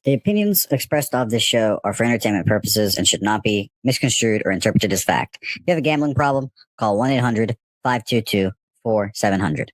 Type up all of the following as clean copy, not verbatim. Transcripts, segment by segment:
The opinions expressed of this show are for entertainment purposes and should not be misconstrued or interpreted as fact. If you have a gambling problem, call 1-800-522-4700.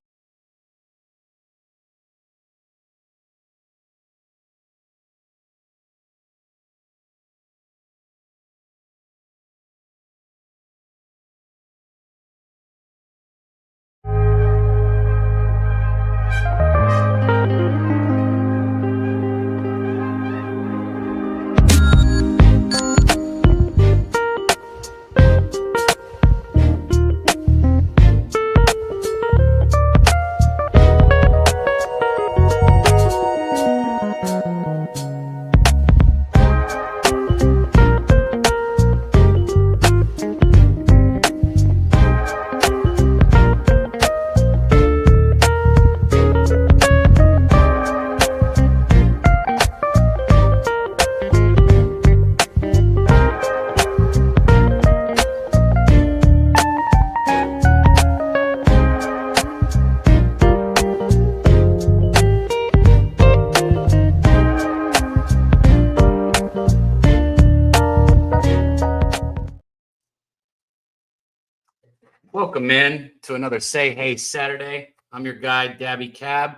Welcome in to another Say Hey Saturday. I'm your guy, Daby Cab.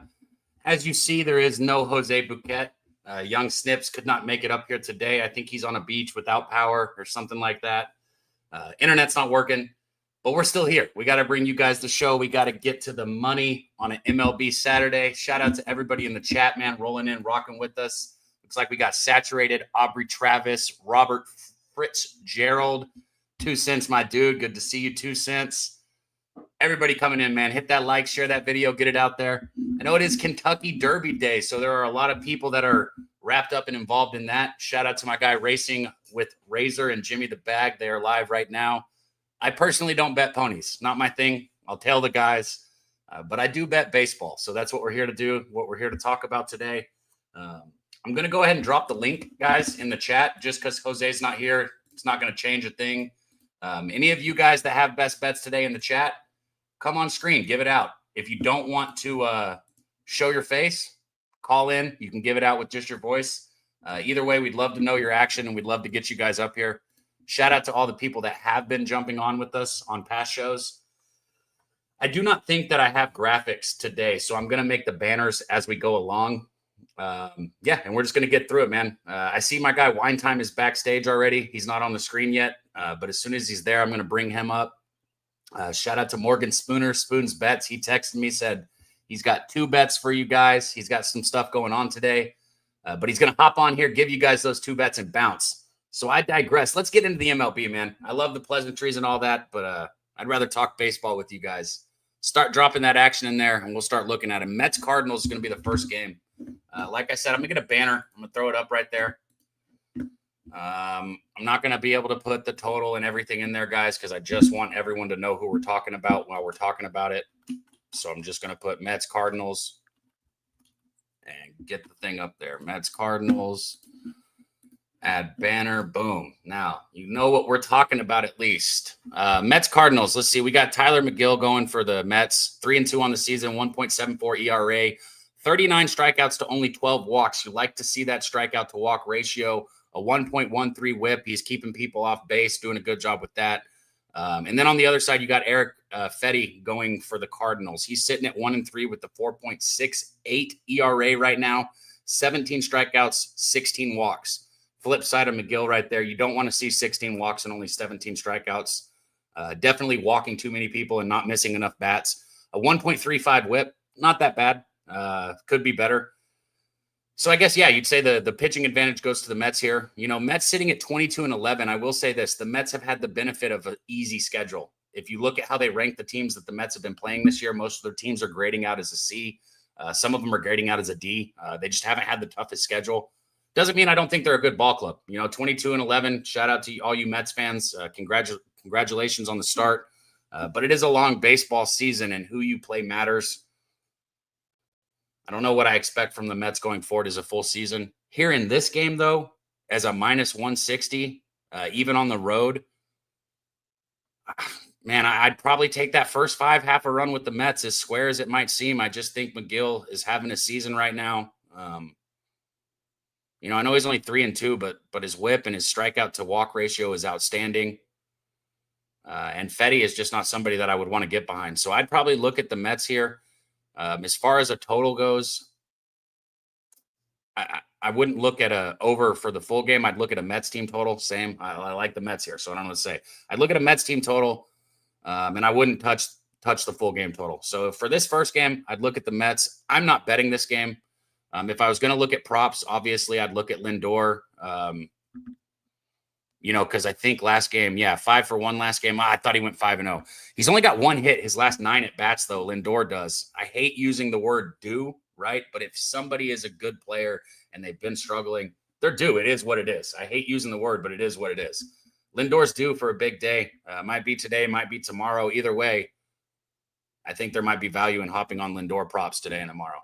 As you see, there is no Jose Bouquett. Young Snips could not make it up here today. I think he's on a beach without power or something like that. Internet's not working, but we're still here. We got to bring you guys the show. We got to get to the money on an MLB Saturday. Shout out to everybody in the chat, man, rolling in, rocking with us. Looks like we got Saturated, Aubrey Travis, Robert Fitzgerald. 2 cents, my dude. Good to see you, 2 cents. Everybody coming in, man. Hit that like, share that video, get it out there. I know it is Kentucky Derby Day, so there are a lot of people that are wrapped up and involved in that. Shout out to my guy Racing with Razor and Jimmy the Bag. They are live right now. I personally don't bet ponies. Not my thing. I'll tell the guys. But I do bet baseball, so that's what we're here to do, what we're here to talk about today. I'm going to go ahead and drop the link, guys, in the chat. Just because Jose's not here, it's not going to change a thing. Any of you guys that have best bets today in the chat, come on screen, give it out. If you don't want to show your face, call in. You can give it out with just your voice. Either way, we'd love to know your action, and we'd love to get you guys up here. Shout out to all the people that have been jumping on with us on past shows. I do not think that I have graphics today, so I'm going to make the banners as we go along. And we're just going to get through it, man. I see my guy Wine Time is backstage already. He's not on the screen yet, but as soon as he's there, I'm going to bring him up. Shout out to Morgan Spooner, Spoon's Bets. He texted me, said he's got 2 bets for you guys. He's got some stuff going on today, but he's going to hop on here, give you guys those 2 bets and bounce. So I digress. Let's get into the MLB, man. I love the pleasantries and all that, but I'd rather talk baseball with you guys. Start dropping that action in there, and we'll start looking at it. Mets Cardinals is going to be the first game. Like I said, I'm going to get a banner. I'm going to throw it up right there. I'm not going to be able to put the total and everything in there, guys, because I just want everyone to know who we're talking about while we're talking about it. So I'm just going to put Mets Cardinals and get the thing up there. Mets Cardinals, add banner, boom. Now, you know what we're talking about at least. Mets Cardinals, let's see. We got Tyler McGill going for the Mets, 3-2 on the season, 1.74 ERA. 39 strikeouts to only 12 walks. You like to see that strikeout to walk ratio, a 1.13 whip. He's keeping people off base, doing a good job with that. And then on the other side, you got Eric Fetty going for the Cardinals. He's sitting at 1-3 with the 4.68 ERA right now, 17 strikeouts, 16 walks. Flip side of McGill right there. You don't want to see 16 walks and only 17 strikeouts. Definitely walking too many people and not missing enough bats. A 1.35 whip, not that bad. Could be better. So I guess, you'd say the pitching advantage goes to the Mets here. You know, Mets sitting at 22-11. I will say this, the Mets have had the benefit of an easy schedule. If you look at how they rank the teams that the Mets have been playing this year, most of their teams are grading out as a C. Some of them are grading out as a D. They just haven't had the toughest schedule. Doesn't mean I don't think they're a good ball club. You know, 22-11, shout out to all you Mets fans. Congratulations on the start. But it is a long baseball season, and who you play matters. I don't know what I expect from the Mets going forward as a full season. Here in this game, though, as a minus 160, even on the road, man, I'd probably take that first 5, half a run with the Mets, as square as it might seem. I just think McGill is having a season right now. I know he's only 3-2, but his whip and his strikeout to walk ratio is outstanding. And Fetty is just not somebody that I would want to get behind. So I'd probably look at the Mets here. As far as a total goes, I wouldn't look at a over for the full game. I'd look at a Mets team total. Same. I like the Mets here, so I don't know what to say. I'd look at a Mets team total, and I wouldn't touch the full game total. So for this first game, I'd look at the Mets. I'm not betting this game. If I was going to look at props, obviously I'd look at Lindor. Because I think last game, 5 for 1 last game. I thought he went 5-0. He's only got 1 hit his last 9 at bats, though. Lindor does. I hate using the word due, right? But if somebody is a good player and they've been struggling, they're due. It is what it is. I hate using the word, but it is what it is. Lindor's due for a big day. Might be today, might be tomorrow. Either way, I think there might be value in hopping on Lindor props today and tomorrow.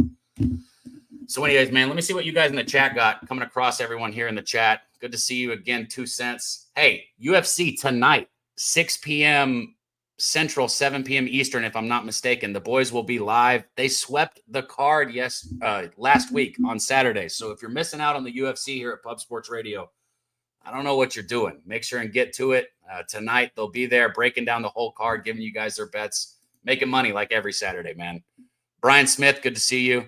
So anyways, man, let me see what you guys in the chat got. Coming across everyone here in the chat. Good to see you again, 2 cents. Hey, UFC tonight, 6 p.m. Central, 7 p.m. Eastern, if I'm not mistaken. The boys will be live. They swept the card last week on Saturday. So if you're missing out on the UFC here at Pub Sports Radio, I don't know what you're doing. Make sure and get to it. Tonight, they'll be there breaking down the whole card, giving you guys their bets, making money like every Saturday, man. Brian Smith, good to see you.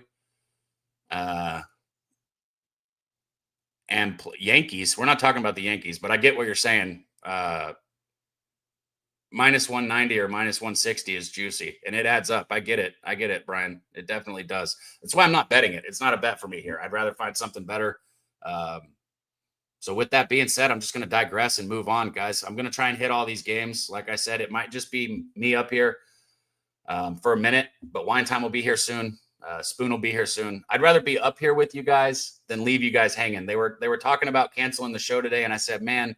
And Yankees, we're not talking about the Yankees, but I get what you're saying. Minus 190 or minus 160 is juicy, and it adds up. I get it, Brian. It definitely does. That's why I'm not betting it. It's not a bet for me here. I'd rather find something better. So with that being said, I'm just going to digress and move on, guys. I'm going to try and hit all these games. Like I said, it might just be me up here for a minute, but Wine Time will be here soon. Spoon will be here soon. I'd rather be up here with you guys than leave you guys hanging. They were talking about canceling the show today, and I said, man,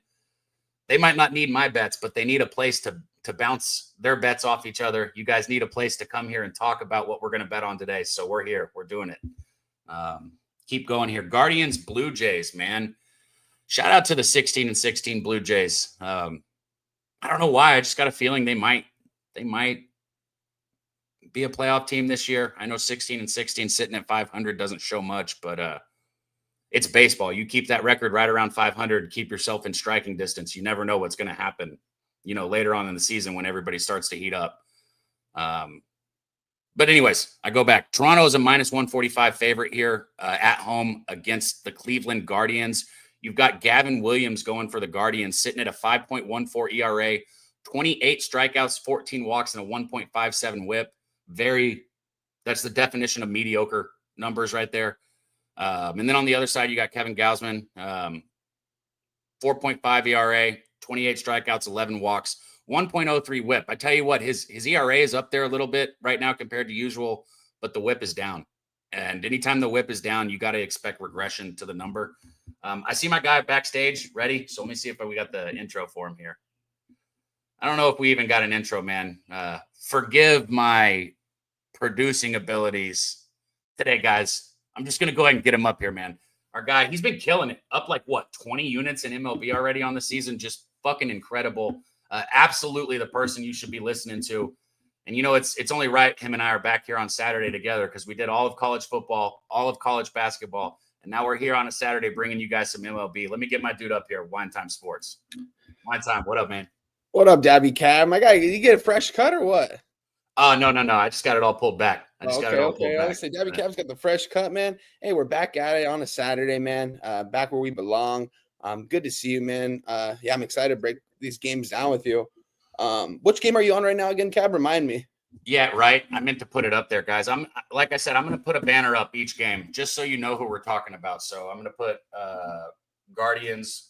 they might not need my bets, but they need a place to bounce their bets off each other. You guys need a place to come here and talk about what we're going to bet on today. So we're here. We're doing it. Keep going here. Guardians, Blue Jays, man. Shout out to the 16-16 Blue Jays. I don't know why. I just got a feeling they might be a playoff team this year. I know 16-16 sitting at 500 doesn't show much, but it's baseball. You keep that record right around 500, keep yourself in striking distance. You never know what's going to happen, later on in the season when everybody starts to heat up. But anyways, I go back. Toronto is a minus 145 favorite here at home against the Cleveland Guardians. You've got Gavin Williams going for the Guardians, sitting at a 5.14 ERA, 28 strikeouts, 14 walks, and a 1.57 whip. That's the definition of mediocre numbers right there. And then on the other side, you got Kevin Gausman, 4.5 ERA, 28 strikeouts, 11 walks, 1.03 whip. I tell you what, his ERA is up there a little bit right now compared to usual, but the whip is down. And anytime the whip is down, you got to expect regression to the number. I see my guy backstage ready. So let me see if we got the intro for him here. I don't know if we even got an intro, man. Forgive my producing abilities today, guys. I'm just going to go ahead and get him up here, man. Our guy, he's been killing it. Up 20 units in MLB already on the season. Just fucking incredible. Absolutely the person you should be listening to. And, it's only right him and I are back here on Saturday together because we did all of college football, all of college basketball, and now we're here on a Saturday bringing you guys some MLB. Let me get my dude up here, Wine Time Sports. Wine Time, what up, man? What up, Daby Cab? My guy, did you get a fresh cut or what? Oh, no. I just got it all pulled back. I was say Daby Cab's got the fresh cut, man. Hey, we're back at it on a Saturday, man. Back where we belong. Good to see you, man. I'm excited to break these games down with you. Which game are you on right now again, Cab? Remind me. Yeah, right. I meant to put it up there, guys. Like I said, I'm going to put a banner up each game just so you know who we're talking about. So I'm going to put Guardians,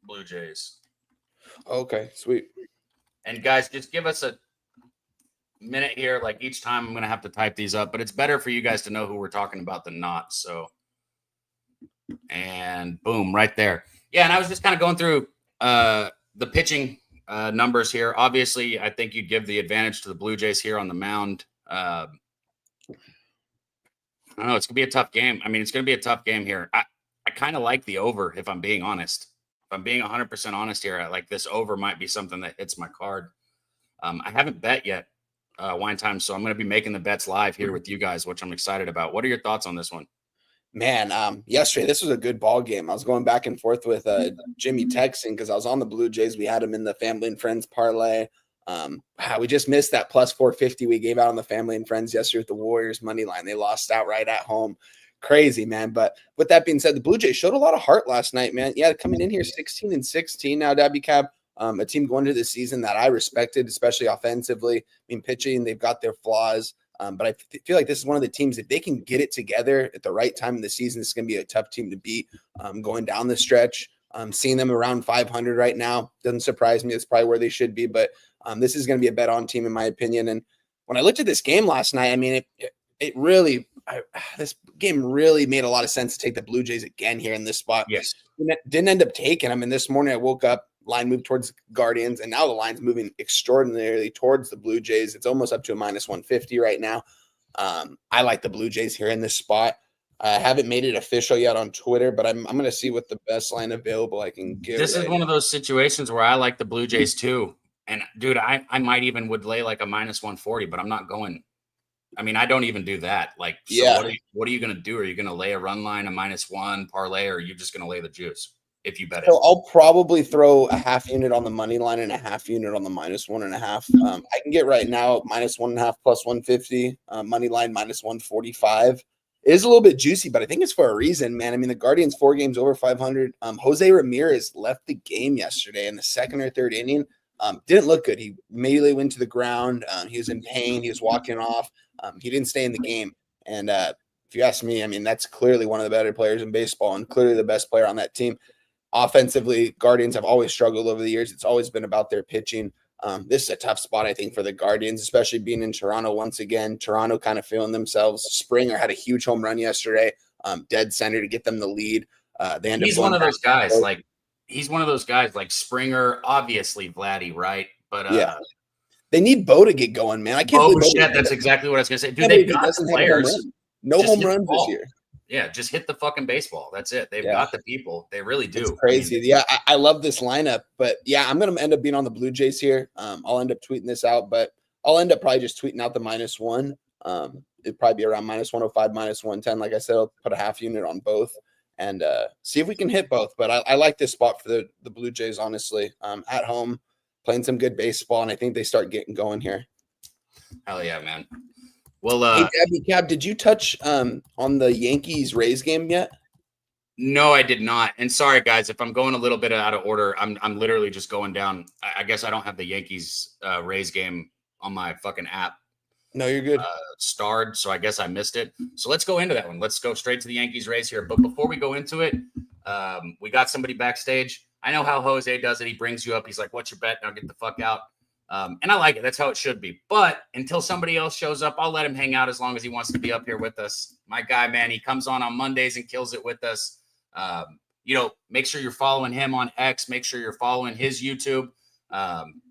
Blue Jays. Okay, sweet. And guys, just give us a minute here. Each time I'm going to have to type these up, but it's better for you guys to know who we're talking about than not. So, and boom, right there. Yeah, and I was just kind of going through the pitching numbers here. Obviously, I think you'd give the advantage to the Blue Jays here on the mound. I don't know. It's going to be a tough game. I mean, it's going to be a tough game here. I kind of like the over, if I'm being honest. If I'm being 100% honest here, this over might be something that hits my card. I haven't bet yet, Wine Time, so I'm going to be making the bets live here with you guys, which I'm excited about. What are your thoughts on this one? Man, yesterday this was a good ball game. I was going back and forth with Jimmy texting because I was on the Blue Jays. We had him in the family and friends parlay. We just missed that plus 450 we gave out on the family and friends yesterday with the Warriors money line. They lost outright at home. Crazy, man. But with that being said, the Blue Jays showed a lot of heart last night, man. Yeah, coming in here 16-16 now, Daby Cab. A team going into the season that I respected, especially offensively. I mean, pitching, they've got their flaws. But I feel like this is one of the teams, if they can get it together at the right time in the season, it's going to be a tough team to beat going down the stretch. Seeing them around 500 right now doesn't surprise me. It's probably where they should be. But this is going to be a bet on team, in my opinion. And when I looked at this game last night, I mean, this game really made a lot of sense to take the Blue Jays again here in this spot. Yes. Didn't end up taking them. And this morning I woke up, line moved towards Guardians, and now the line's moving extraordinarily towards the Blue Jays. It's almost up to a minus 150 right now. I like the Blue Jays here in this spot. I haven't made it official yet on Twitter, but I'm going to see what the best line available I can get. This is one of those situations where I like the Blue Jays too. And dude, I might even would lay like a minus 140, but I'm not going. I mean, I don't even do that. Like, so yeah. What are you going to do? Are you going to lay a run line, a -1 parlay, or are you just going to lay the juice if you bet it? So I'll probably throw a half unit on the money line and a half unit on the -1.5. I can get right now -1.5 plus 150, money line -145. It is a little bit juicy, but I think it's for a reason, man. I mean, the Guardians 4 games over 500. Jose Ramirez left the game yesterday in the second or third inning. Didn't look good. He immediately went to the ground. He was in pain. He was walking off. He didn't stay in the game. And if you ask me, I mean, that's clearly one of the better players in baseball and clearly the best player on that team. Offensively, Guardians have always struggled over the years. It's always been about their pitching. This is a tough spot, I think, for the Guardians, especially being in Toronto once again. Toronto kind of feeling themselves. Springer had a huge home run yesterday, dead center to get them the lead. He's one of those guys. He's one of those guys like Springer, obviously Vladdy, right? But yeah, they need Bo to get going, man. I can't believe shit. That's exactly what I was gonna say. Dude, they've got the players. No home runs this year. Yeah, just hit the fucking baseball. That's it. They've got the people. They really do. It's crazy. I mean, I love this lineup. But yeah, I'm going to end up being on the Blue Jays here. I'll end up tweeting this out, but I'll end up probably just tweeting out the -1. It'd probably be around -105, -110. Like I said, I'll put a half unit on both and see if we can hit both. But I like this spot for the Blue Jays, honestly. At home, playing some good baseball, and I think they start getting going here. Hell yeah, man. Well, hey, Daby Cab, did you touch on the Yankees-Rays game yet? No, I did not. And sorry, guys, if I'm going a little bit out of order, I'm literally just going down. I guess I don't have the Yankees Rays game on my fucking app. No, you're good. Starred, so I guess I missed it. So let's go into that one. Let's go straight to the Yankees Rays here. But before we go into it, we got somebody backstage. I know how Jose does it. He brings you up. He's like, "What's your bet?" Now get the fuck out. And I like it. That's how it should be. But until somebody else shows up, I'll let him hang out as long as he wants to be up here with us. My guy, man, he comes on Mondays and kills it with us. Make sure you're following him on X. Make sure you're following his YouTube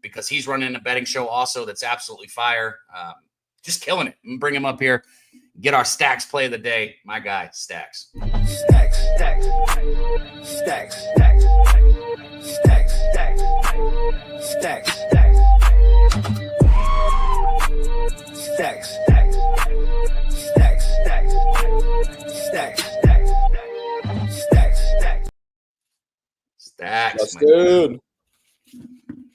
because he's running a betting show also that's absolutely fire. Just killing it. Bring him up here. Get our Stacks play of the day. My guy, Stacks. Stacks, stacks, stacks, stacks, stacks, stacks, stacks, stacks. Stacks, stacks, stacks, stacks, stacks, stacks, stacks. That's good.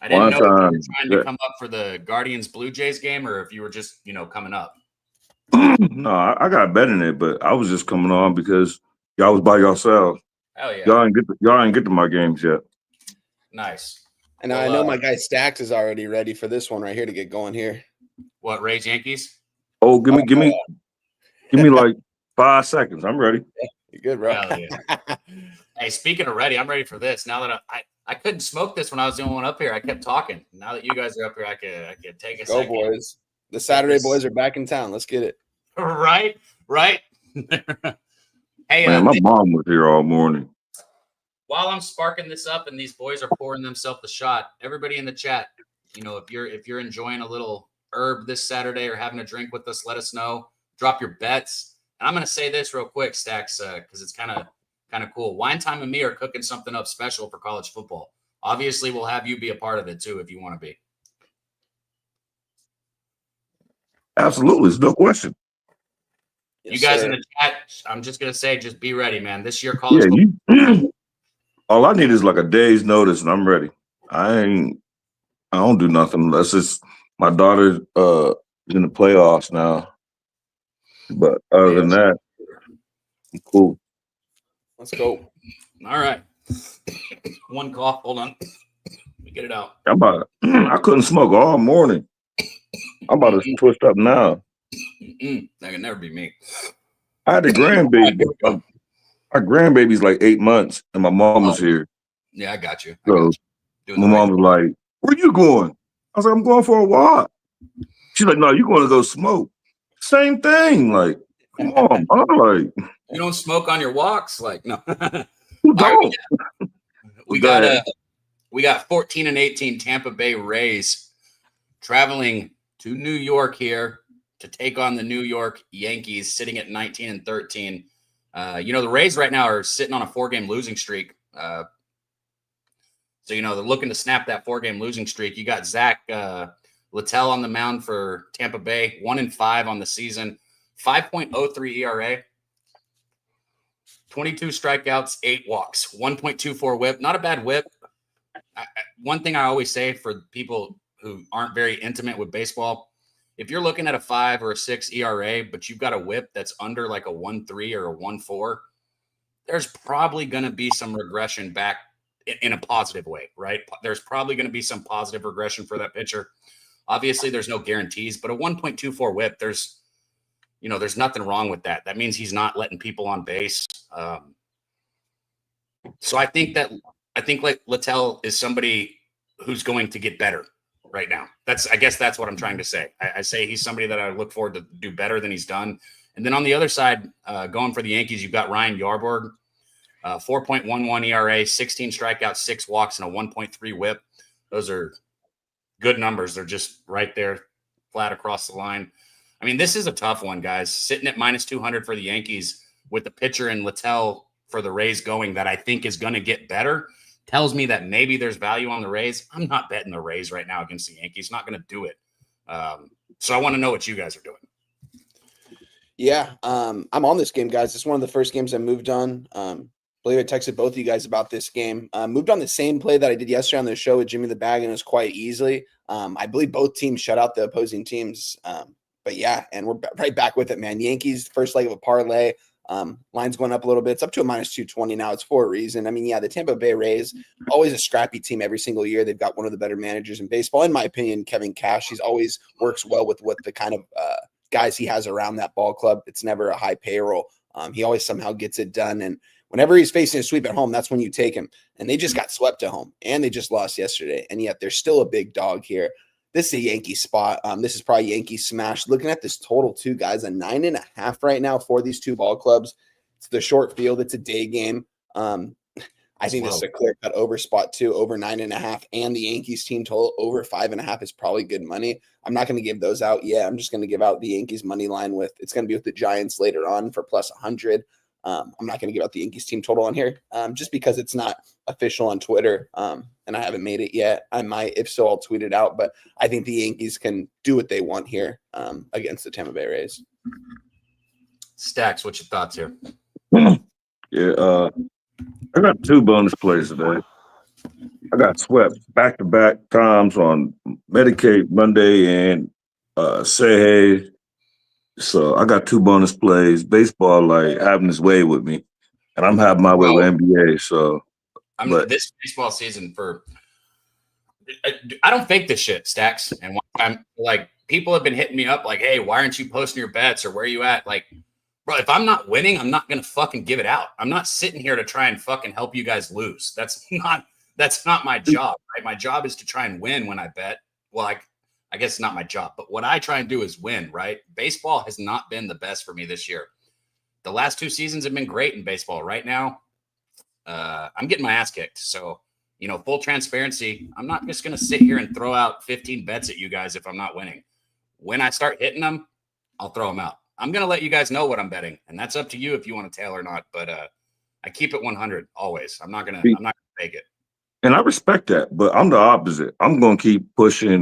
I didn't know if you were trying to come up for the Guardians Blue Jays game or if you were just, coming up. No, I got a bet in it, but I was just coming on because y'all was by yourselves. Hell yeah. Y'all ain't get to my games yet. Nice. And I know my guy Stacks is already ready for this one right here to get going here. What, Rays Yankees? Oh, give me like 5 seconds. I'm ready. You're good, bro. Hell yeah. Hey, speaking of ready, I'm ready for this. Now that I couldn't smoke this when I was the only one up here. I kept talking. Now that you guys are up here, I could take a second. Go, boys. The Saturday boys are back in town. Let's get it. Right. Hey, man, my mom was here all morning. While I'm sparking this up and these boys are pouring themselves the shot, everybody in the chat, if you're enjoying a little herb this Saturday or having a drink with us, let us know. Drop your bets. And I'm going to say this real quick, Stacks, because it's kind of cool. Wine Time and me are cooking something up special for college football. Obviously, we'll have you be a part of it too if you want to be. Absolutely, it's no question. You guys in the chat, I'm just gonna say, just be ready, man. This year, college football. All I need is like a day's notice, and I'm ready. I don't do nothing unless it's my daughter is in the playoffs now. But other than that, I'm cool. Let's go. All right. One cough. Hold on. Let me get it out. I couldn't smoke all morning. I'm about to twist up now. That can never be me. I had a grandbaby. Our grandbaby's like 8 months, and my mom was here. Yeah, I got you. So my mom was like, "Where you going?" I was like, "I'm going for a walk." She's like, "No, you're going to go smoke." Same thing. Like, come on, I'm like, you don't smoke on your walks, like no. Who don't? We got 14 and 18 Tampa Bay Rays traveling to New York here to take on the New York Yankees, sitting at 19 and 13. The Rays right now are sitting on a 4-game losing streak. So, they're looking to snap that 4-game losing streak. You got Zach Littell on the mound for Tampa Bay, 1-5 on the season, 5.03 ERA, 22 strikeouts, 8 walks, 1.24 whip. Not a bad whip. One thing I always say for people who aren't very intimate with baseball, if you're looking at a 5 or a 6 ERA, but you've got a whip that's under like a 1.3 or a 1.4, there's probably going to be some regression back in a positive way, right? There's probably going to be some positive regression for that pitcher. Obviously, there's no guarantees, but a 1.24 whip, there's nothing wrong with that. That means he's not letting people on base. So I think like Littell is somebody who's going to get better right now. I guess that's what I'm trying to say. I say he's somebody that I look forward to do better than he's done. And then on the other side, going for the Yankees, you've got Ryan Yarbrough, 4.11 ERA, 16 strikeouts, 6 walks, and a 1.3 whip. Those are good numbers. They're just right there, flat across the line. I mean, this is a tough one, guys. Sitting at minus 200 for the Yankees with the pitcher and Littell for the Rays going that I think is going to get better tells me that maybe there's value on the Rays. I'm not betting the Rays right now against the Yankees. Not going to do it. So I want to know what you guys are doing. Yeah, I'm on this game, guys. It's one of the first games I moved on. I believe I texted both of you guys about this game. Moved on the same play that I did yesterday on the show with Jimmy the Bag, and it was quite easily. I believe both teams shut out the opposing teams. But yeah, and we're right back with it, man. Yankees, first leg of a parlay. Line's going up a little bit. It's up to a minus 220 now. It's for a reason. I mean, yeah, the Tampa Bay Rays, always a scrappy team every single year. They've got one of the better managers in baseball. In my opinion, Kevin Cash, he's always works well with what the kind of guys he has around that ball club. It's never a high payroll. He always somehow gets it done. And whenever he's facing a sweep at home, that's when you take him. And they just got swept at home, and they just lost yesterday. And yet they're still a big dog here. This is a Yankee spot. This is probably Yankee smash. Looking at this total, too, guys, a 9.5 right now for these two ball clubs. It's the short field. It's a day game. I think this is a clear-cut over spot, too, over 9.5. And the Yankees team total over 5.5 is probably good money. I'm not going to give those out yet. I'm just going to give out the Yankees money line it's going to be with the Giants later on for plus 100. I'm not going to give out the Yankees team total on here just because it's not official on Twitter and I haven't made it yet. I might. If so, I'll tweet it out. But I think the Yankees can do what they want here against the Tampa Bay Rays. Stacks, what's your thoughts here? Yeah, I got 2 bonus plays today. I got swept back-to-back times on Medicaid Monday and Say Hey. So I got 2 bonus plays. Baseball, like, having its way with me. And I'm having my way with NBA. So, this baseball season I don't fake this shit, Stacks. And one time, like, people have been hitting me up like, hey, why aren't you posting your bets or where are you at? Like, bro, if I'm not winning, I'm not going to fucking give it out. I'm not sitting here to try and fucking help you guys lose. That's not my job, right? My job is to try and win when I bet. Well, I guess it's not my job, but what I try and do is win, right? Baseball has not been the best for me this year. The last 2 seasons have been great in baseball. Right now, I'm getting my ass kicked. So, full transparency, I'm not just going to sit here and throw out 15 bets at you guys if I'm not winning. When I start hitting them, I'll throw them out. I'm going to let you guys know what I'm betting, and that's up to you if you want to tail or not. But I keep it 100 always. I'm not going to fake it. And I respect that, but I'm the opposite. I'm going to keep pushing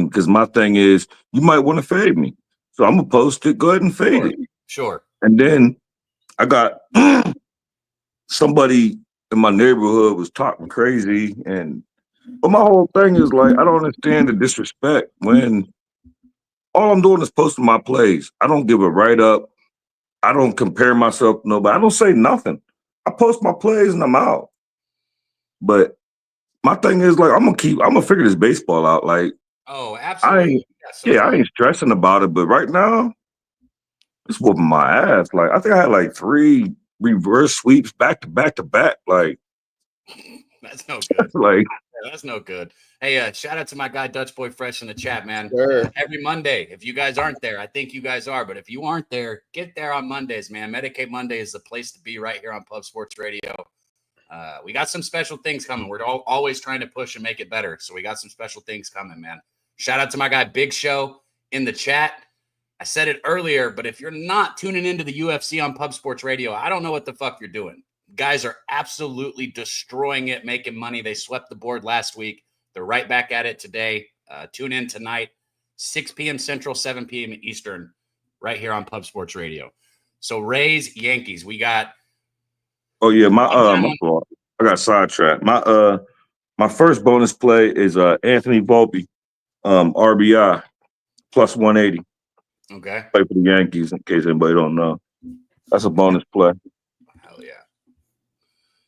because my thing is you might want to fade me. So I'm going to post it. Go ahead and fade it. Sure. And then I got somebody in my neighborhood was talking crazy, but my whole thing is like I don't understand the disrespect when all I'm doing is posting my plays. I don't give a write up. I don't compare myself to nobody. I don't say nothing. I post my plays and I'm out. But my thing is like I'm gonna figure this baseball out. Like Oh, I absolutely. ain't Yeah, I ain't stressing about it, but right now it's whooping my ass. Like I think I had like 3 reverse sweeps back to back to back. Like that's no good. like Yeah, that's no good. Hey, shout out to my guy Dutch Boy Fresh in the chat, man. Sure. Every Monday, if you guys aren't there, I think you guys are, but if you aren't there, get there on Mondays, man. Medicaid Monday is the place to be right here on Pub Sports Radio. We got some special things coming. We're always trying to push and make it better. So we got some special things coming, man. Shout out to my guy Big Show in the chat. I said it earlier, but if you're not tuning into the UFC on Pub Sports Radio, I don't know what the fuck you're doing. Guys are absolutely destroying it, making money. They swept the board last week. They're right back at it today. Tune in tonight, 6 p.m. Central, 7 p.m. Eastern, right here on Pub Sports Radio. So Rays, Yankees. We got. oh yeah, my fault. I got sidetracked. My first bonus play is Anthony Volpe, RBI plus 180. Okay. Play for the Yankees in case anybody don't know. That's a bonus play. Hell yeah.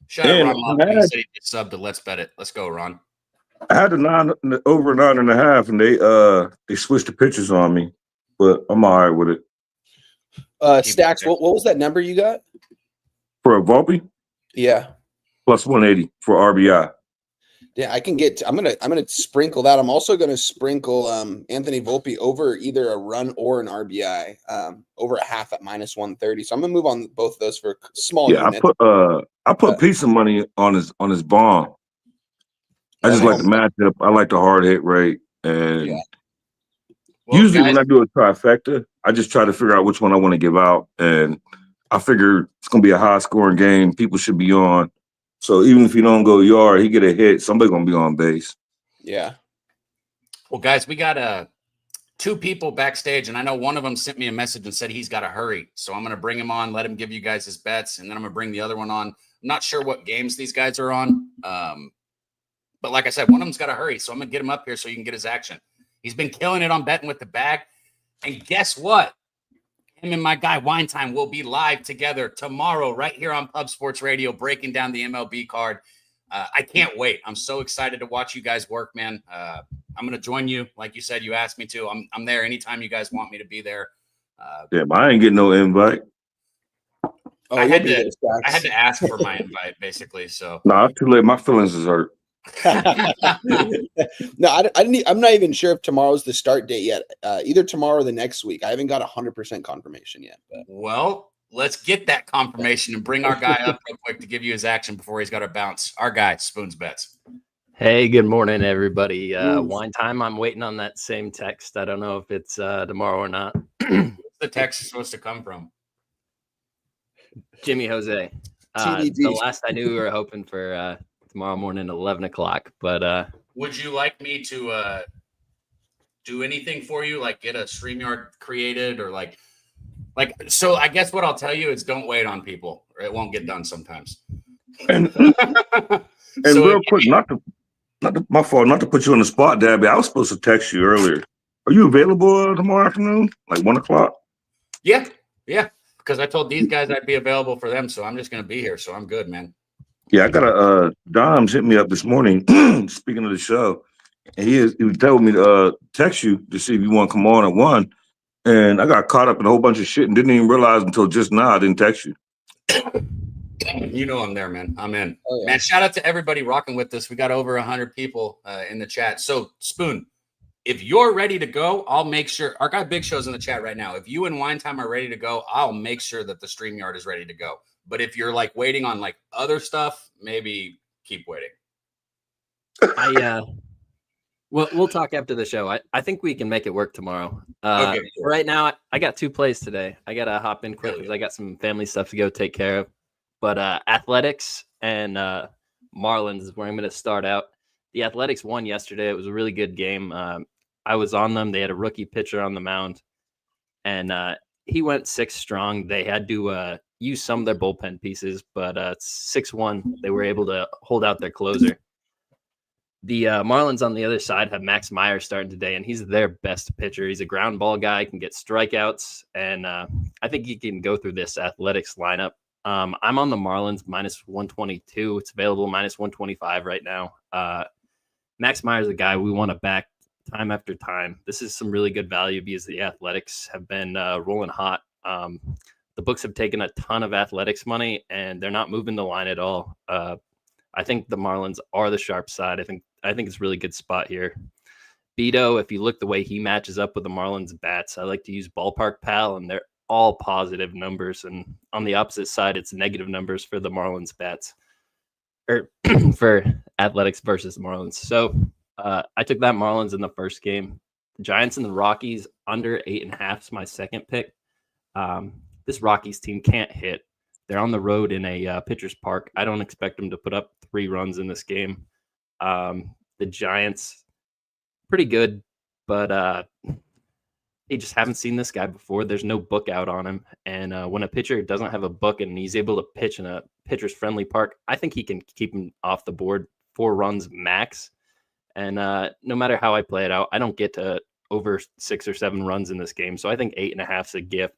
Shout out Ron Lofton. He said he did sub to Let's Bet It. Let's go, Ron. I had over 9.5, and they switched the pitches on me, but I'm all right with it. Stacks, what was that number you got? For a Volpe, Yeah. plus 180 for RBI. Yeah, I'm gonna sprinkle that. I'm also gonna sprinkle Anthony Volpe over either a run or an RBI, over a half at minus 130. So I'm gonna move on both of those for small units. I put piece of money on his bomb. I just like the matchup. I like the hard hit rate, and usually when I do a trifecta, I just try to figure out which one I want to give out, and I figure it's gonna be a high scoring game. People should be on. So even if you don't go yard, he get a hit, somebody gonna be on base. Yeah. Well, guys, we got 2 people backstage, and I know one of them sent me a message and said he's got to hurry. So I'm gonna bring him on, let him give you guys his bets, and then I'm gonna bring the other one on. I'm not sure what games these guys are on. But like I said, one of them's got to hurry. So I'm gonna get him up here so you can get his action. He's been killing it on betting with the bag. And guess what? Him and my guy Wine Time will be live together tomorrow right here on Pub Sports Radio, breaking down the MLB card. I can't wait. I'm so excited to watch you guys work, man. I'm going to join you. Like you said, you asked me to. I'm there anytime you guys want me to be there. Yeah, but I ain't getting no invite. I had to ask for my invite, basically. So No, it's too late. My feelings is hurt. No, I'm not even sure if tomorrow's the start date yet. Either tomorrow or the next week. I haven't got 100% confirmation yet. But. Well, let's get that confirmation and bring our guy up real quick to give you his action before he's got to bounce. Our guy, Spoons Bets. Hey, good morning, everybody. Wine Time. I'm waiting on that same text. I don't know if it's tomorrow or not. What's the text supposed to come from? Jimmy Jose. The last I knew, we were hoping for tomorrow morning at 11 o'clock. But would you like me to do anything for you, like get a StreamYard created or like so I guess what I'll tell you is don't wait on people or it won't get done sometimes. And So real quick, my fault, not to put you on the spot, Daby. I was supposed to text you earlier. Are you available tomorrow afternoon, like 1 o'clock? Yeah. Because I told these guys I'd be available for them, so I'm just gonna be here. So I'm good, man. Yeah, I got a Dom's hit me up this morning. Speaking of the show, and he told me to text you to see if you want to come on at 1. And I got caught up in a whole bunch of shit and didn't even realize until just now I didn't text you. You know I'm there, man. I'm in. Oh, yeah. Man, shout out to everybody rocking with us. We got over 100 people in the chat. So, Spoon, if you're ready to go, I'll make sure. Our guy Big Show's in the chat right now. If you and Wine Time are ready to go, I'll make sure that the StreamYard is ready to go. But if you're like waiting on like other stuff, maybe keep waiting. We'll talk after the show. I think we can make it work tomorrow. Okay. Right now, I got 2 plays today. I got to hop in quick because I got some family stuff to go take care of. But Athletics and Marlins is where I'm going to start out. The Athletics won yesterday. It was a really good game. I was on them. They had a rookie pitcher on the mound, and he went 6 strong. They had to use some of their bullpen pieces, but 6-1, they were able to hold out their closer. The Marlins on the other side have Max Meyer starting today, and he's their best pitcher. He's a ground ball guy, can get strikeouts, and I think he can go through this Athletics lineup. I'm on the Marlins minus 122. It's available minus 125 right now. Max Meyer is a guy we want to back time after time. This is some really good value because the Athletics have been rolling hot. The books have taken a ton of Athletics money, and they're not moving the line at all. I think the Marlins are the sharp side. I think it's a really good spot here. Beto, if you look the way he matches up with the Marlins bats, I like to use Ballpark Pal, and they're all positive numbers. And on the opposite side, it's negative numbers for the Marlins bats, or for Athletics versus the Marlins. So I took that Marlins in the first game. The Giants and the Rockies under 8.5 is my second pick. This Rockies team can't hit. They're on the road in a pitcher's park. I don't expect them to put up 3 runs in this game. The Giants, pretty good, but they just haven't seen this guy before. There's no book out on him. And when a pitcher doesn't have a book and he's able to pitch in a pitcher's friendly park, I think he can keep him off the board 4 runs max. And no matter how I play it out, I don't get to over 6 or 7 runs in this game. So I think 8.5 is a gift.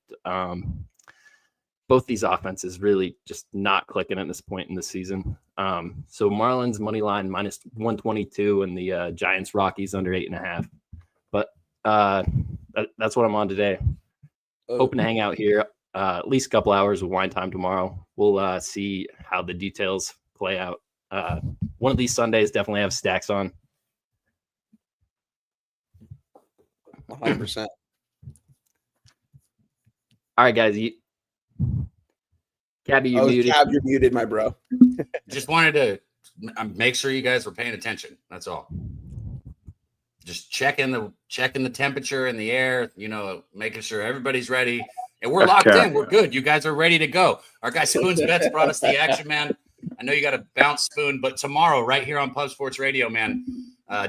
Both these offenses really just not clicking at this point in the season. So Marlins money line minus 122 and the Giants Rockies under 8.5. But that's what I'm on today. Hoping to hang out here at least a couple hours of wine time tomorrow. We'll see how the details play out. One of these Sundays definitely have stacks on. 100%. All right, guys. Cabby, you're muted. Cab, you're muted, my bro. Just wanted to make sure you guys were paying attention. That's all. Just checking the temperature in the air, making sure everybody's ready. And we're locked in. We're good. You guys are ready to go. Our guy Spoon's Bets brought us the action, man. I know you got to bounce Spoon, but tomorrow, right here on Pub Sports Radio, man,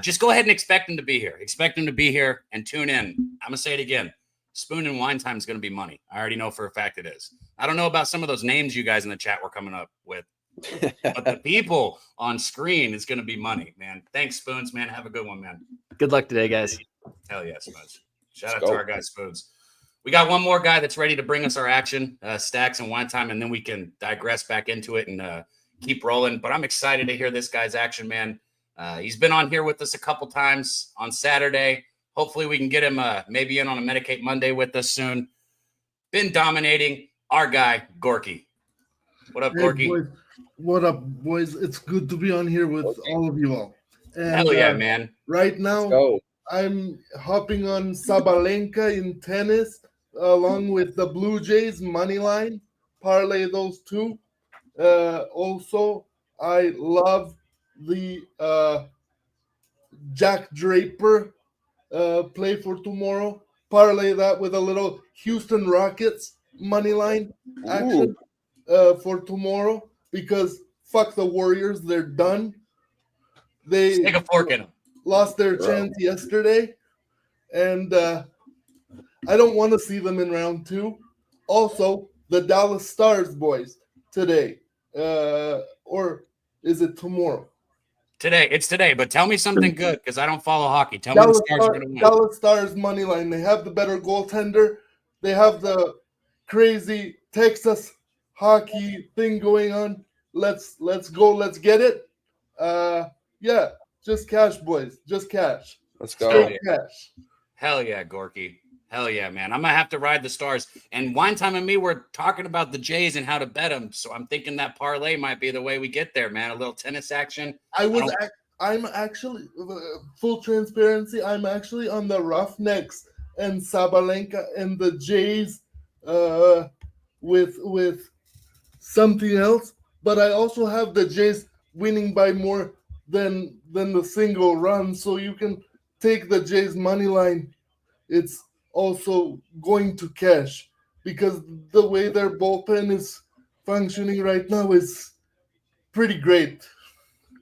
just go ahead and expect him to be here. Expect him to be here and tune in. I'm going to say it again. Spoon and Wine Time is going to be money. I already know for a fact it is. I don't know about some of those names you guys in the chat were coming up with, but the people on screen is going to be money, man. Thanks, Spoons, man. Have a good one, man. Good luck today, guys. Hell yeah, Spoons. Shout out to our guy, Spoons. We got one more guy that's ready to bring us our action, Stacks and Wine Time, and then we can digress back into it and keep rolling. But I'm excited to hear this guy's action, man. He's been on here with us a couple times on Saturday. Hopefully we can get him maybe in on a Medicate Monday with us soon. Been dominating our guy, Gorki. What up, Gorki? Boys. What up, boys? It's good to be on here with all of you all. And, hell yeah, man. Right now, I'm hopping on Sabalenka in tennis along with the Blue Jays money line. Parlay those two. Also, I love the Jack Draper play for tomorrow. Parlay that with a little Houston Rockets money line action for tomorrow because fuck the Warriors, they're done. They take a fork in them. Lost their chance yesterday, and I don't want to see them in round 2. Also, the Dallas Stars boys today, or is it tomorrow? Today. It's today, but tell me something good because I don't follow hockey. Tell me the Stars are going to win. Dallas Stars money line. They have the better goaltender. They have the crazy Texas hockey thing going on. Let's go. Let's get it. Yeah, just cash, boys. Just cash. Let's go. Cash. Hell yeah, Gorki. Hell yeah, man. I'm going to have to ride the Stars. And Wine Time and me were talking about the Jays and how to bet them. So I'm thinking that parlay might be the way we get there, man. A little tennis action. I'm actually, full transparency, I'm actually on the Roughnecks and Sabalenka and the Jays with something else. But I also have the Jays winning by more than the single run. So you can take the Jays money line. It's also going to cash because the way their bullpen is functioning right now is pretty great.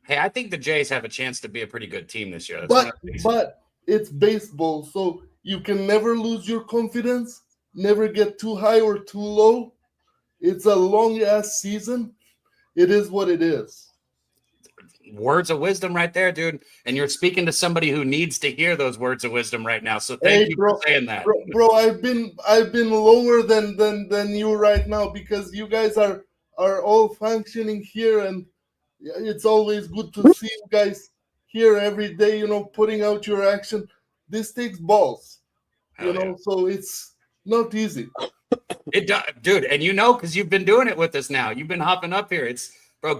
Hey, I think the Jays have a chance to be a pretty good team this year. But it's baseball, so you can never lose your confidence. never get too high or too low. It's a long ass season. It is what it is. Words of wisdom right there, dude. And you're speaking to somebody who needs to hear those words of wisdom right now. So thank you for saying that. Bro, I've been lower than you right now because you guys are all functioning here, and it's always good to see you guys here every day, you know, putting out your action. This takes balls. You know, so it's not easy. It does, dude, and you know, because you've been doing it with us now. You've been hopping up here. It's bro,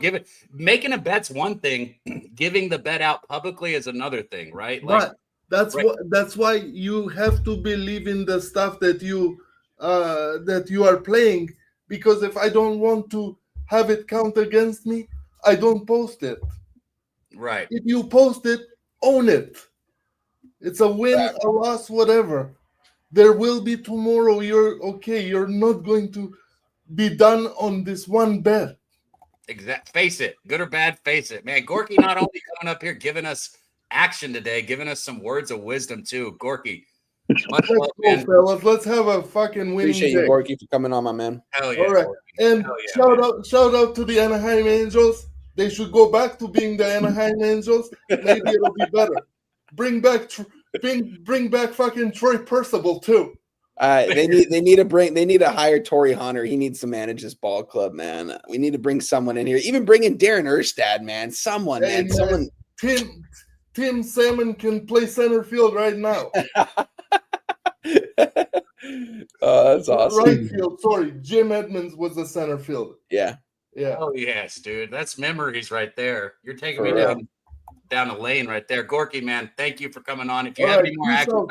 making a bet's one thing, giving the bet out publicly is another thing, right? Like, but that's why you have to believe in the stuff that you are playing. Because if I don't want to have it count against me, I don't post it. Right. If you post it, own it. It's a win, a loss, whatever. There will be tomorrow. You're okay. You're not going to be done on this one bet. Face it, good or bad, face it, man. Gorki not only coming up here giving us action today, giving us some words of wisdom too. Gorki, much love, man. Fellas. Let's have a fucking winning Appreciate day. you, Gorki, for coming on, my man. Hell yeah! All right, Gorki. and shout out to the Anaheim Angels. They should go back to being the Anaheim Angels. Maybe it'll be better. Bring back fucking Troy Percival too. They need to hire Torrey Hunter. He needs to manage this ball club, man. We need to bring someone in here. Even bring in Darren Erstad, man. Someone. Tim Salmon can play center field right now. That's awesome. Right field. Sorry, Jim Edmonds was the center fielder. Yeah. Oh yes, dude. That's memories right there. You're taking me down a lane right there. Gorki, man, thank you for coming on. If you have any more action,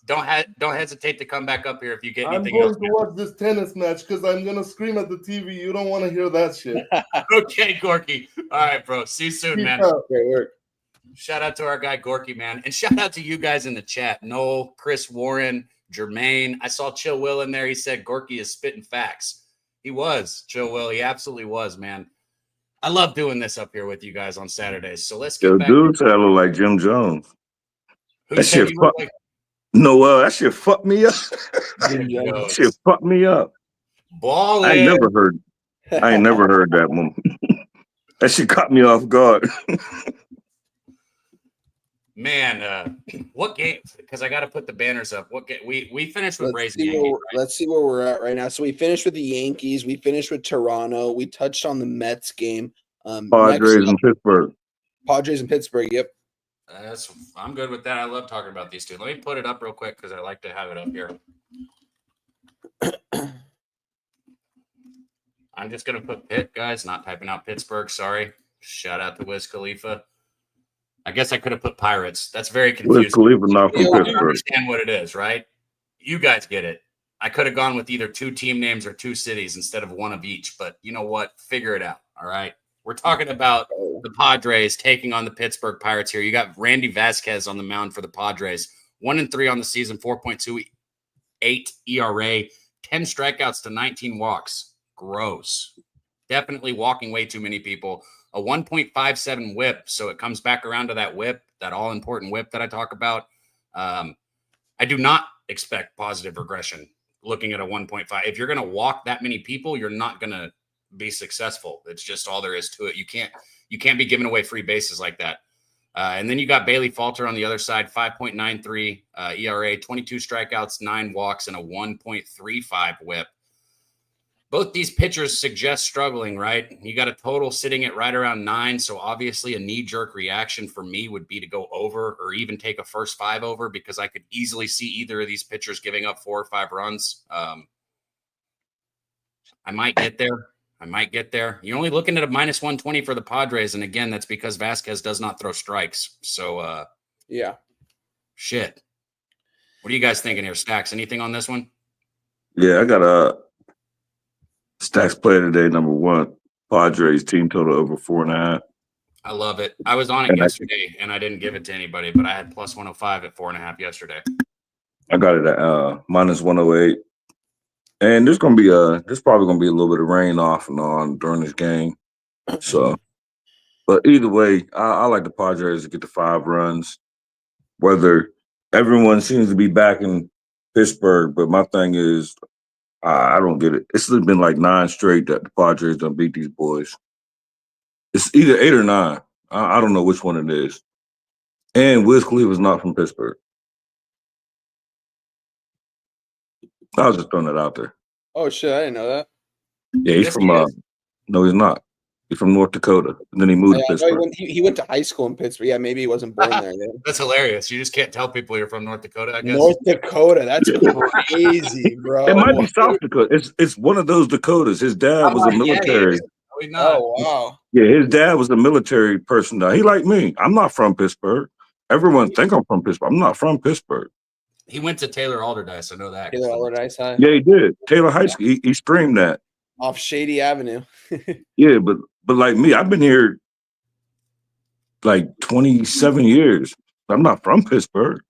don't hesitate to come back up here if you get anything else. I'm going to watch this tennis match because I'm going to scream at the TV. You don't want to hear that shit. Okay, Gorki. All right, bro. See you soon, man. Great work. Shout out to our guy, Gorki, man. And shout out to you guys in the chat. Noel, Chris Warren, Jermaine. I saw Chill Will in there. He said Gorki is spitting facts. He was, Chill Will. He absolutely was, man. I love doing this up here with you guys on Saturdays. So let's get back. Dude, I look like Jim Jones. Who said you look like? No, that shit fucked me up. That shit fucked me up. Ballin'. I ain't never heard that one. That shit caught me off guard. Man, what games? Because I got to put the banners up. What we finished with Let's Yankees. See where we're at right now. So we finished with the Yankees. We finished with Toronto. We touched on the Mets game. Padres and Pittsburgh. Padres and Pittsburgh. Yep. I'm good with that. I love talking about these two. Let me put it up real quick because I like to have it up here. I'm just gonna put Pitt, guys. Not typing out Pittsburgh. Sorry. Shout out to Wiz Khalifa. I guess I could have put Pirates. That's very confusing. Wiz Khalifa not from Pittsburgh. I understand what it is, right? You guys get it. I could have gone with either two team names or two cities instead of one of each. But you know what? Figure it out. All right. We're talking about the Padres taking on the Pittsburgh Pirates here. You got Randy Vasquez on the mound for the Padres. 1-3 on the season, 4.28 ERA, 10 strikeouts to 19 walks. Gross. Definitely walking way too many people. A 1.57 whip. So it comes back around to that whip, that all-important whip that I talk about. I do not expect positive regression looking at a 1.5. If you're going to walk that many people, you're not going to be successful. It's just all there is to it. You can't be giving away free bases like that. And then you got Bailey Falter on the other side, 5.93 ERA, 22 strikeouts, 9 walks, and a 1.35 whip. Both these pitchers suggest struggling, right? You got a total sitting at right around 9. So obviously a knee-jerk reaction for me would be to go over or even take a first 5 over because I could easily see either of these pitchers giving up 4 or 5 runs. I might get there. You're only looking at a -120 for the Padres. And again, that's because Vasquez does not throw strikes. So, yeah. Shit. What are you guys thinking here? Stacks, anything on this one? Yeah, I got a Stacks player today, number 1. Padres team total over 4.5. I love it. I was on it yesterday, and I didn't give it to anybody, but I had plus 105 at 4.5 yesterday. I got it at -108. And there's probably gonna be a little bit of rain off and on during this game. So, but either way, I like the Padres to get the 5 runs. Whether everyone seems to be backing Pittsburgh, but my thing is, I don't get it. It's been like 9 straight that the Padres done beat these boys. It's either 8 or 9. I don't know which one it is. And Wiz Khalifa's not from Pittsburgh. I was just throwing that out there. Oh shit, I didn't know that. Yeah, he's Yes, from. he is. No, he's not. He's from North Dakota, and then he moved to Yeah, no, Pittsburgh. he went to high school in Pittsburgh. Yeah, maybe he wasn't born there. Then. That's hilarious. You just can't tell people you're from North Dakota, I guess. North Dakota, that's crazy, bro. It might be South Dakota. It's one of those Dakotas. His dad was a military. No, he's not. Oh wow. Yeah, his dad was a military person. Now he like me. I'm not from Pittsburgh. Everyone think I'm from Pittsburgh. I'm not from Pittsburgh. He went to Taylor Alderdice. I know that. Taylor Alderdice High. Yeah, he did. Taylor High School. He streamed that. Off Shady Avenue. Yeah, but like me, I've been here like 27 years. I'm not from Pittsburgh.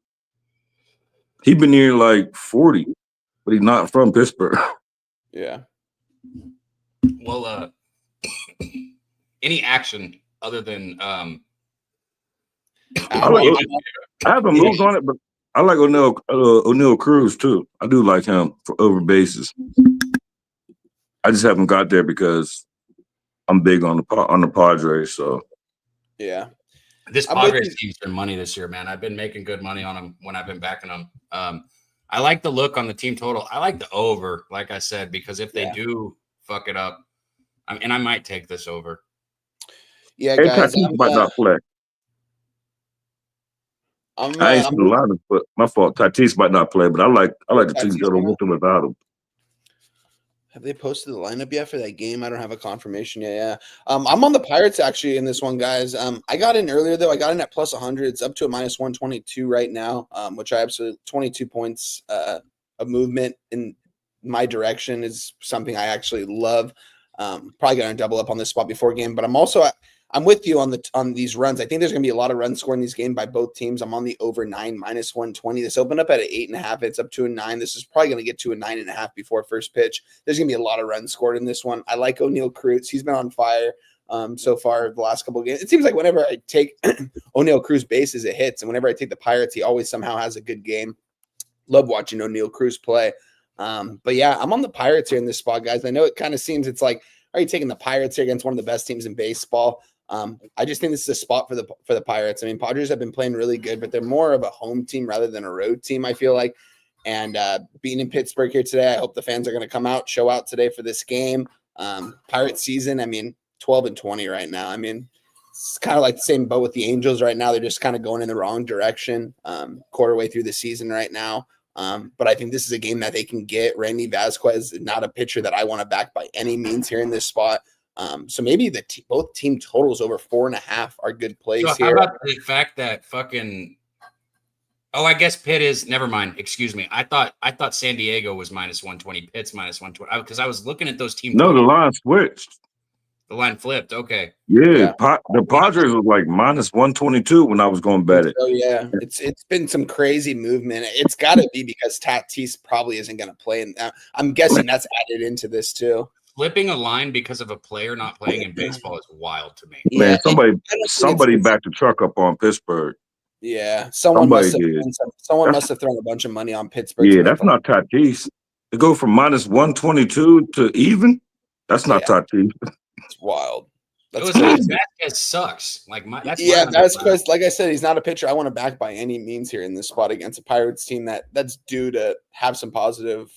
He been here like 40, but he's not from Pittsburgh. Yeah. Well, any action other than I haven't moved on it, but I like O'Neal Cruz too. I do like him for over bases. I just haven't got there because I'm big on the Padres. So Yeah. this I'm with Padres you. team's been money this year, man. I've been making good money on them when I've been backing them. I like the look on the team total. I like the over, like I said, because if they do fuck it up, I might take this over. Yeah, hey, guys. Tatis might not play. I ain't seen a lot of, but my fault. Tatis might not play, but I like the team Tatis total might with or without him. Have they posted the lineup yet for that game? I don't have a confirmation yet. Yeah. I'm on the Pirates actually in this one, guys. I got in earlier though. I got in at plus 100. It's up to a minus 122 right now, which I absolutely 22 points of movement in my direction is something I actually love. Probably going to double up on this spot before game, but I'm with you on these runs. I think there's going to be a lot of runs scored in these game by both teams. I'm on the over 9 minus 120. This opened up at an 8.5. It's up to a 9. This is probably going to get to a 9.5 before first pitch. There's going to be a lot of runs scored in this one. I like O'Neal Cruz. He's been on fire so far the last couple of games. It seems like whenever I take O'Neal Cruz bases, it hits. And whenever I take the Pirates, he always somehow has a good game. Love watching O'Neal Cruz play. But yeah, I'm on the Pirates here in this spot, guys. I know it kind of seems it's like, are you taking the Pirates here against one of the best teams in baseball? I just think this is a spot for the Pirates. I mean, Padres have been playing really good, but they're more of a home team rather than a road team, I feel like. And being in Pittsburgh here today, I hope the fans are going to come out, show out today for this game. Pirate season, I mean, 12-20 right now. I mean, it's kind of like the same boat with the Angels right now. They're just kind of going in the wrong direction, quarter way through the season right now. But I think this is a game that they can get. Randy Vasquez is not a pitcher that I want to back by any means here in this spot. So maybe both team totals over 4.5 are good plays So here. how about the fact that fucking I guess Pitt is never mind. Excuse me. I thought San Diego was minus 120, Pitt's minus 120. Because I was looking at those teams. No, the line switched. The line flipped. Okay. Yeah. The Padres was like minus 122 when I was going to bet it. Oh yeah, it's been some crazy movement. It's got to be because Tatis probably isn't going to play, and I'm guessing that's added into this too. Flipping a line because of a player not playing in baseball is wild to me. Man, Yeah, somebody backed the truck up on Pittsburgh. Yeah, someone must Somebody have thrown a bunch of money on Pittsburgh. Yeah, that's not Tatis. To go from minus 122 to even, that's not Tatis. It's wild. That's Vasquez sucks. That's because, like I said, he's not a pitcher I want to back by any means here in this spot against a Pirates team that's due to have some positive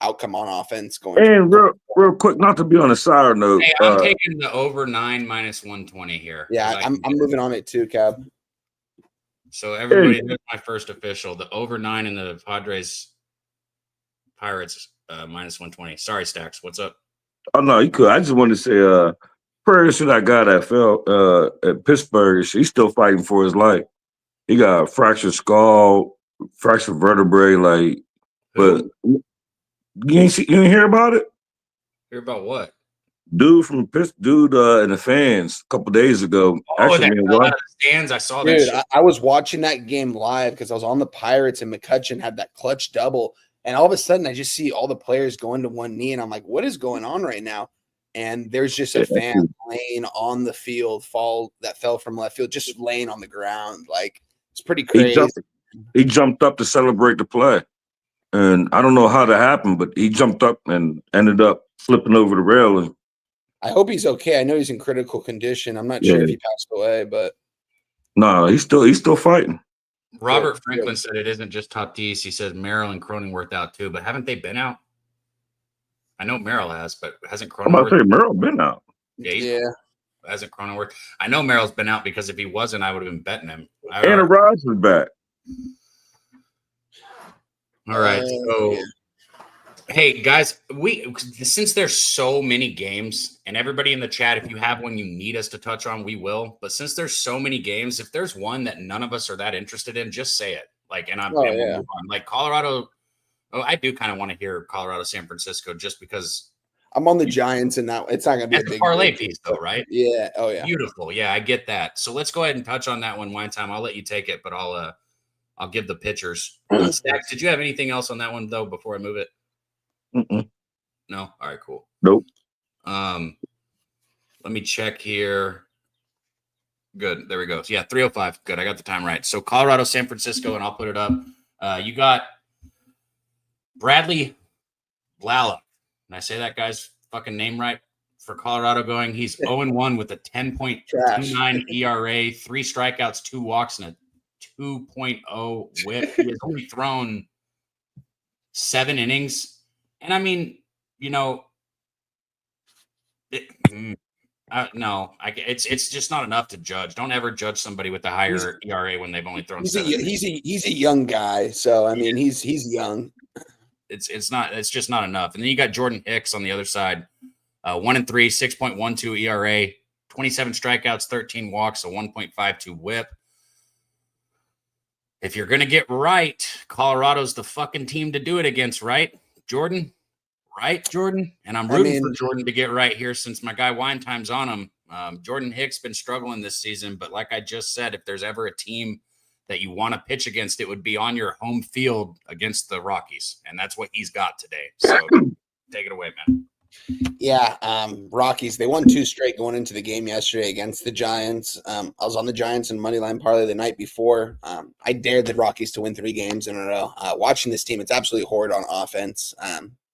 outcome on offense going. And real quick, not to be on a sour note. Hey, I'm taking the over 9 minus 120 here. Yeah, I'm moving on it too, Cab. So everybody, here's my first official. The over 9 in the Pirates minus 120. Sorry, Stacks. What's up? Oh no, you could. I just wanted to say, prayers to that guy that fell at Pittsburgh. He's still fighting for his life. He got a fractured skull, fractured vertebrae. But you ain't hear about it? Hear about what? Dude from Pittsburgh, and the fans a couple days ago. That fell out of the stands. I saw that. Dude, I was watching that game live because I was on the Pirates and McCutchen had that clutch double. And all of a sudden, I just see all the players going to one knee, and I'm like, "What is going on right now?" And there's just a fan laying on the field, that fell from left field, just laying on the ground. Like it's pretty crazy. He jumped up to celebrate the play. and I don't know how that happened, but he jumped up and ended up flipping over the railing. I hope he's okay. I know he's in critical condition. I'm not sure if he passed away, but no, he's still fighting. Robert Franklin said it isn't just Tatis. He says Merrill and Cronenworth out too, but haven't they been out? I know Merrill has, but hasn't Cronenworth? I'm about to say Merrill been out. Yeah. Hasn't Cronenworth? I know Merrill's been out because if he wasn't, I would have been betting him. Aaron Rodgers is back. All right. So, hey guys, since there's so many games, and everybody in the chat, if you have one you need us to touch on, we will. But since there's so many games, if there's one that none of us are that interested in, just say it. Like, and we'll move on. Like Colorado. Oh, I do kind of want to hear Colorado, San Francisco, just because I'm on the Giants, and that it's not going to be a big parlay piece, though, right? Yeah. Oh yeah. Beautiful. Yeah, I get that. So let's go ahead and touch on that one. Wine time. I'll let you take it, but I'll give the pitchers. Stacks, did you have anything else on that one though before I move it? No. All right. Cool. Nope. Let me check here. Good. There we go. Yeah, 3:05. Good. I got the time right. So Colorado, San Francisco, and I'll put it up. You got Bradley Lala. Can I say that guy's fucking name right? For Colorado going, he's 0-1 with a 10.29 ERA, 3 strikeouts, 2 walks, and a 2.0 whip. He has only thrown 7 innings. And I mean, you know, it's just not enough to judge. Don't ever judge somebody with a higher ERA when they've only thrown 7. He's a young guy, so I mean he's young. It's just not enough. And then you got Jordan Hicks on the other side, 1-3, 6.12 ERA, 27 strikeouts, 13 walks, a 1.52 whip. If you're gonna get right, Colorado's the fucking team to do it against, right, Jordan? Right, Jordan? And I'm rooting for Jordan to get right here since my guy Wine Time's on him. Jordan Hicks been struggling this season, but like I just said, if there's ever a team that you want to pitch against, it would be on your home field against the Rockies. And that's what he's got today. So take it away, man. Yeah. Rockies, they won 2 straight going into the game yesterday against the Giants. I was on the Giants and moneyline parlay the night before. I dared the Rockies to win 3 games in a row. Watching this team, it's absolutely horrid on offense.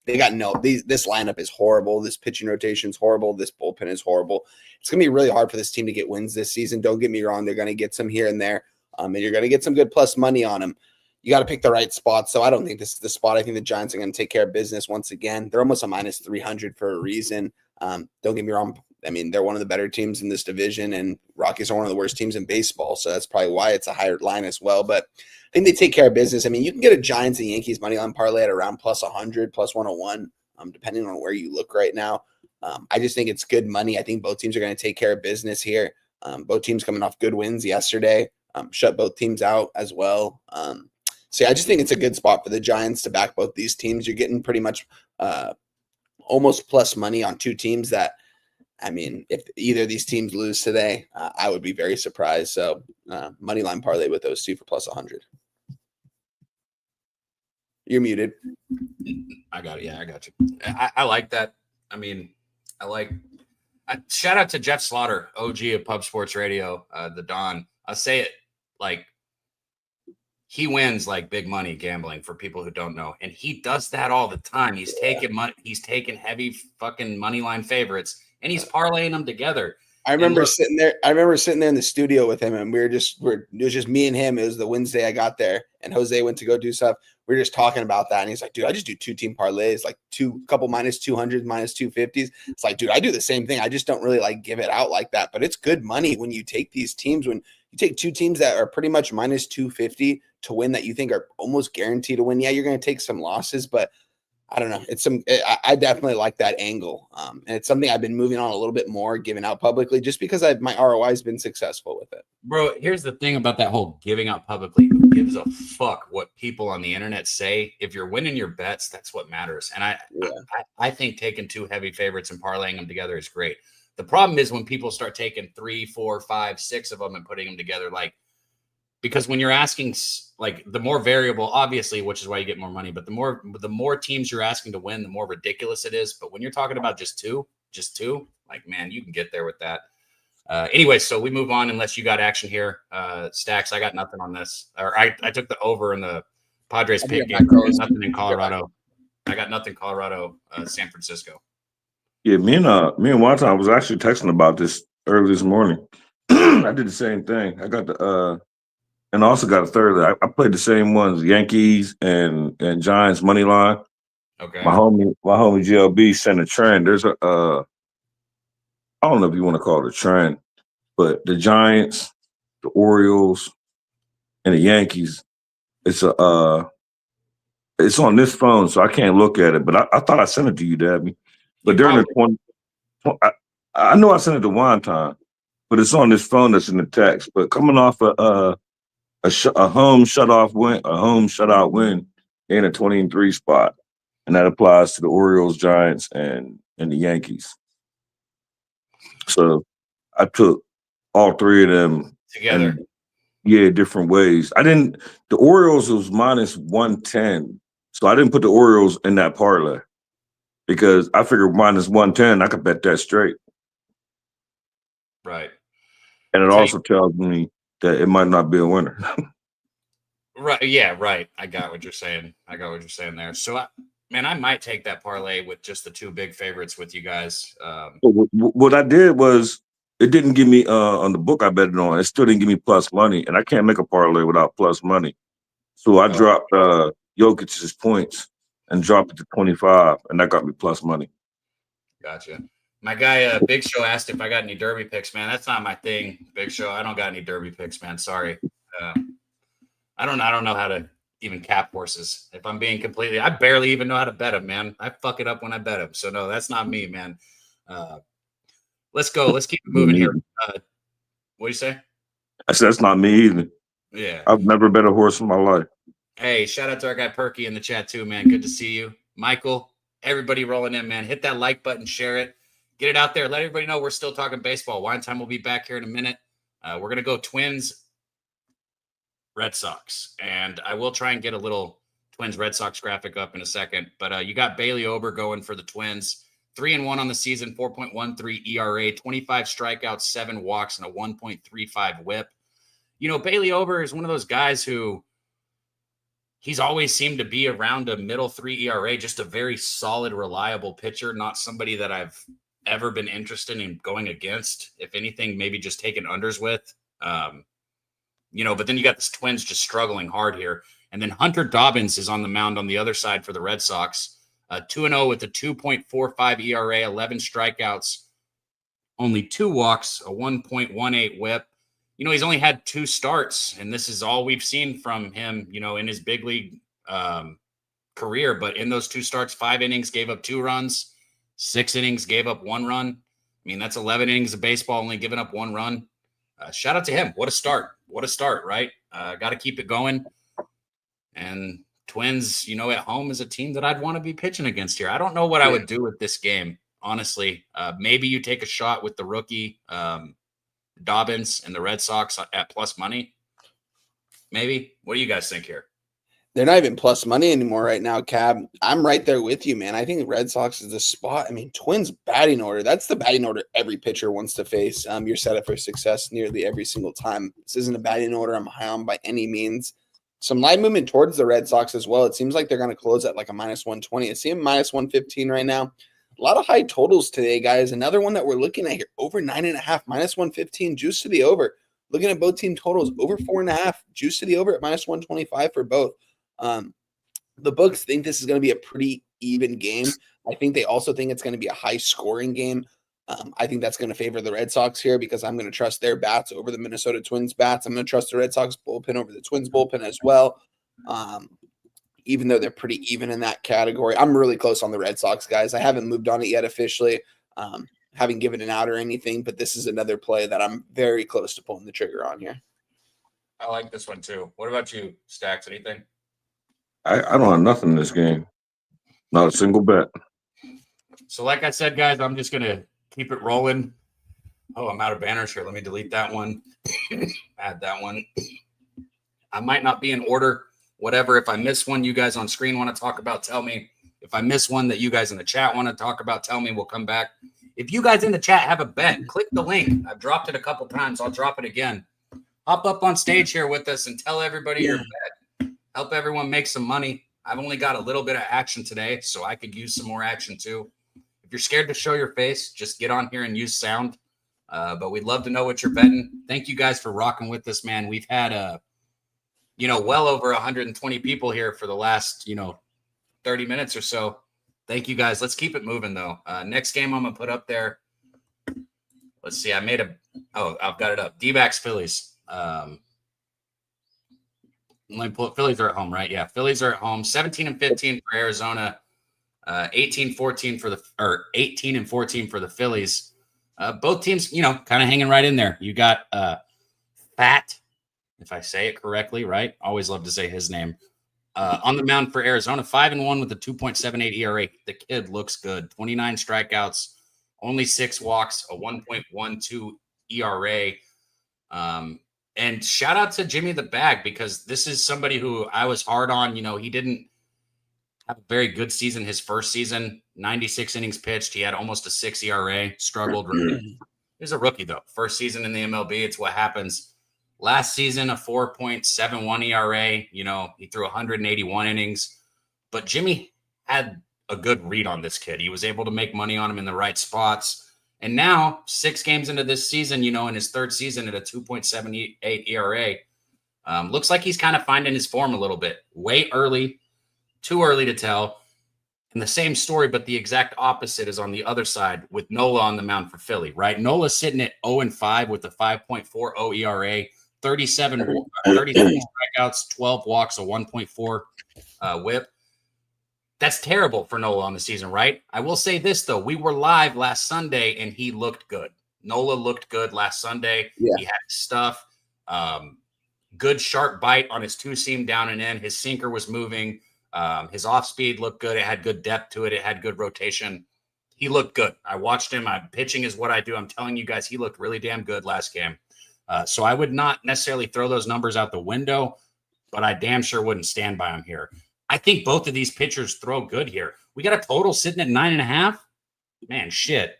They got this lineup is horrible. This pitching rotation is horrible. This bullpen is horrible. It's going to be really hard for this team to get wins this season. Don't get me wrong. They're going to get some here and there. And you're going to get some good plus money on them. You got to pick the right spot. So I don't think this is the spot. I think the Giants are going to take care of business once again. They're almost a minus 300 for a reason. Don't get me wrong. I mean, they're one of the better teams in this division, and Rockies are one of the worst teams in baseball. So that's probably why it's a higher line as well. But I think they take care of business. I mean, you can get a Giants and Yankees money line parlay at around plus 100, plus 101, depending on where you look right now. I just think it's good money. I think both teams are going to take care of business here. Both teams coming off good wins yesterday. Shut both teams out as well. So yeah, I just think it's a good spot for the Giants to back both these teams. You're getting pretty much almost plus money on 2 teams that, I mean, if either of these teams lose today, I would be very surprised. So money line parlay with those 2 for plus 100. You're muted. I got it. Yeah, I got you. I like that. I mean, shout out to Jeff Slaughter, OG of Pub Sports Radio, the Don. I'll say it like he wins like big money gambling for people who don't know. And he does that all the time. He's taking money. He's taking heavy fucking money line favorites and he's parlaying them together. I remember sitting there in the studio with him, and it was just me and him. It was the Wednesday I got there, and Jose went to go do stuff. We were just talking about that, and he's like, dude, I just do 2 team parlays, like couple minus 200s, minus 250s. It's like, dude, I do the same thing. I just don't really like give it out like that, but it's good money when you take these teams, when you take 2 teams that are pretty much minus 250 to win that you think are almost guaranteed to win. Yeah, you're going to take some losses, but I don't know. I definitely like that angle. And it's something I've been moving on a little bit more, giving out publicly, just because my ROI has been successful with it. Bro, here's the thing about that whole giving out publicly. Who gives a fuck what people on the internet say? If you're winning your bets, that's what matters. And I think taking 2 heavy favorites and parlaying them together is great. The problem is when people start taking 3, 4, 5, 6 of them and putting them together, like, because when you're asking, like, the more variable, obviously, which is why you get more money, but the more teams you're asking to win, the more ridiculous it is. But when you're talking about just two, like, man, you can get there with that. Anyway, so we move on unless you got action here. Stacks, I got nothing on this. Or I took the over in the Padres I'll pick be game. back, Carlos. Nothing in Colorado. I got nothing Colorado, San Francisco. Yeah, me and Wonton was actually texting about this early this morning. I did the same thing. I got the and I also got a third. I played the same ones, Yankees and Giants money line. Okay. My homie GLB sent a trend. There's a I don't know if you want to call it a trend, but the Giants, the Orioles, and the Yankees, it's on this phone, so I can't look at it. But I thought I sent it to you, Dabby. But during the 20, I know I sent it to Wonton, but it's on this phone that's in the text. But coming off a home shutout win in a 20-3 spot, and that applies to the Orioles, Giants, and the Yankees. So I took all three of them together. Different ways. The Orioles was minus 110, so I didn't put the Orioles in that parlay because I figured minus 110, I could bet that straight. Right. And it also tells me that it might not be a winner. Right. Yeah, right. I got what you're saying. There. So, I might take that parlay with just the two big favorites with you guys. What I did was it didn't give me on the book I bet it on. It still didn't give me plus money, and I can't make a parlay without plus money. So I dropped Jokic's points and dropped it to 25, and that got me plus money. Gotcha. My guy, Big Show, asked if I got any derby picks, man. That's not my thing, Big Show. I don't got any derby picks, man. Sorry. I don't know how to even cap horses. If I'm being completely, I barely even know how to bet them, man. I fuck it up when I bet them. So no, that's not me, man. Let's go. Let's keep moving here. What do you say? I said that's not me either. Yeah. I've never bet a horse in my life. Hey, shout out to our guy Perky in the chat too, man. Good to see you. Michael, everybody rolling in, man. Hit that like button, share it. Get it out there. Let everybody know we're still talking baseball. Wine Time will be back here in a minute. We're going to go Twins, Red Sox. And I will try and get a little Twins Red Sox graphic up in a second. But you got Bailey Ober going for the Twins. 3-1 on the season, 4.13 ERA, 25 strikeouts, 7 walks, and a 1.35 whip. You know, Bailey Ober is one of those guys who he's always seemed to be around a middle 3 ERA, just a very solid, reliable pitcher, not somebody that I've ever been interested in going against. If anything, maybe just taking unders with. But then you got this Twins just struggling hard here. And then Hunter Dobbins is on the mound on the other side for the Red Sox. 2-0 with a 2.45 ERA, 11 strikeouts, only 2 walks, a 1.18 whip. You know, he's only had 2 starts, and this is all we've seen from him, in his big league career. But in those 2 starts, 5 innings, gave up 2 runs, 6 innings, gave up 1 run. I mean, that's 11 innings of baseball, only giving up 1 run. Shout out to him. What a start. Right? Got to keep it going. And Twins, at home is a team that I'd want to be pitching against here. I don't know what I would do with this game, honestly. Maybe you take a shot with the rookie Dobbins and the Red Sox at plus money. Maybe. What do you guys think here? They're not even plus money anymore right now, Cab. I'm right there with you, man. I think Red Sox is the spot. I mean, Twins batting order. That's the batting order every pitcher wants to face. You're set up for success nearly every single time. This isn't a batting order I'm high on by any means. Some line movement towards the Red Sox as well. It seems like they're going to close at like a minus 120. I see them minus 115 right now. A lot of high totals today, guys. Another one that we're looking at here, over 9.5, minus 115, juice to the over. Looking at both team totals, over 4.5, juice to the over at minus 125 for both. The books think this is going to be a pretty even game. I think they also think it's going to be a high scoring game. I think that's going to favor the Red Sox here because I'm going to trust their bats over the Minnesota Twins bats. I'm going to trust the Red Sox bullpen over the Twins bullpen as well. Even though they're pretty even in that category. I'm really close on the Red Sox, guys. I haven't moved on it yet officially. Haven't given it out or anything, but this is another play that I'm very close to pulling the trigger on here. I like this one too. What about you, Stacks? Anything? I don't have nothing in this game. Not a single bet. So like I said, guys, I'm just going to keep it rolling. Oh, I'm out of banners here. Let me delete that one. Add that one. I might not be in order. Whatever. If I miss one you guys on screen want to talk about, tell me. If I miss one that you guys in the chat want to talk about, tell me. We'll come back. If you guys in the chat have a bet, click the link. I've dropped it a couple times. I'll drop it again. Hop up on stage here with us and tell everybody your bet. help everyone make some money. I've only got a little bit of action today, so I could use some more action too. If you're scared to show your face, just get on here and use sound. But we'd love to know what you're betting. Thank you guys for rocking with us, man. We've had, well over 120 people here for the last, 30 minutes or so. Thank you guys. Let's keep it moving though. Next game I'm gonna put up there. Let's see. I've got it up. D-backs Phillies. Let me pull it. Phillies are at home, right? Yeah, Phillies are at home. 17-15 for Arizona. 18-14 for 18-14 for the Phillies. Both teams, kind of hanging right in there. You got Fat, if I say it correctly, right? Always love to say his name. On the mound for Arizona, 5-1 with a 2.78 ERA. The kid looks good. 29 strikeouts, only 6 walks, a 1.12 ERA. And shout out to Jimmy the Bag, because this is somebody who I was hard on. He didn't have a very good season his first season. 96 innings pitched. He had almost a 6 ERA. Struggled. He's a rookie, though. First season in the MLB. It's what happens. Last season, a 4.71 ERA. He threw 181 innings. But Jimmy had a good read on this kid. He was able to make money on him in the right spots. And now, 6 games into this season, in his third season at a 2.78 ERA, looks like he's kind of finding his form a little bit. Way early, too early to tell. And the same story, but the exact opposite is on the other side with Nola on the mound for Philly, right? Nola's sitting at 0-5 with a 5.40 ERA, 37 strikeouts, 12 walks, a 1.4 whip. That's terrible for Nola on the season, right? I will say this, though. We were live last Sunday, and he looked good. Nola looked good last Sunday. Yeah. He had stuff. Good sharp bite on his two-seam down and in. His sinker was moving. His off-speed looked good. It had good depth to it. It had good rotation. He looked good. I watched him. Pitching is what I do. I'm telling you guys, he looked really damn good last game. So I would not necessarily throw those numbers out the window, but I damn sure wouldn't stand by him here. I think both of these pitchers throw good here. We got a total sitting at 9.5. Man, shit.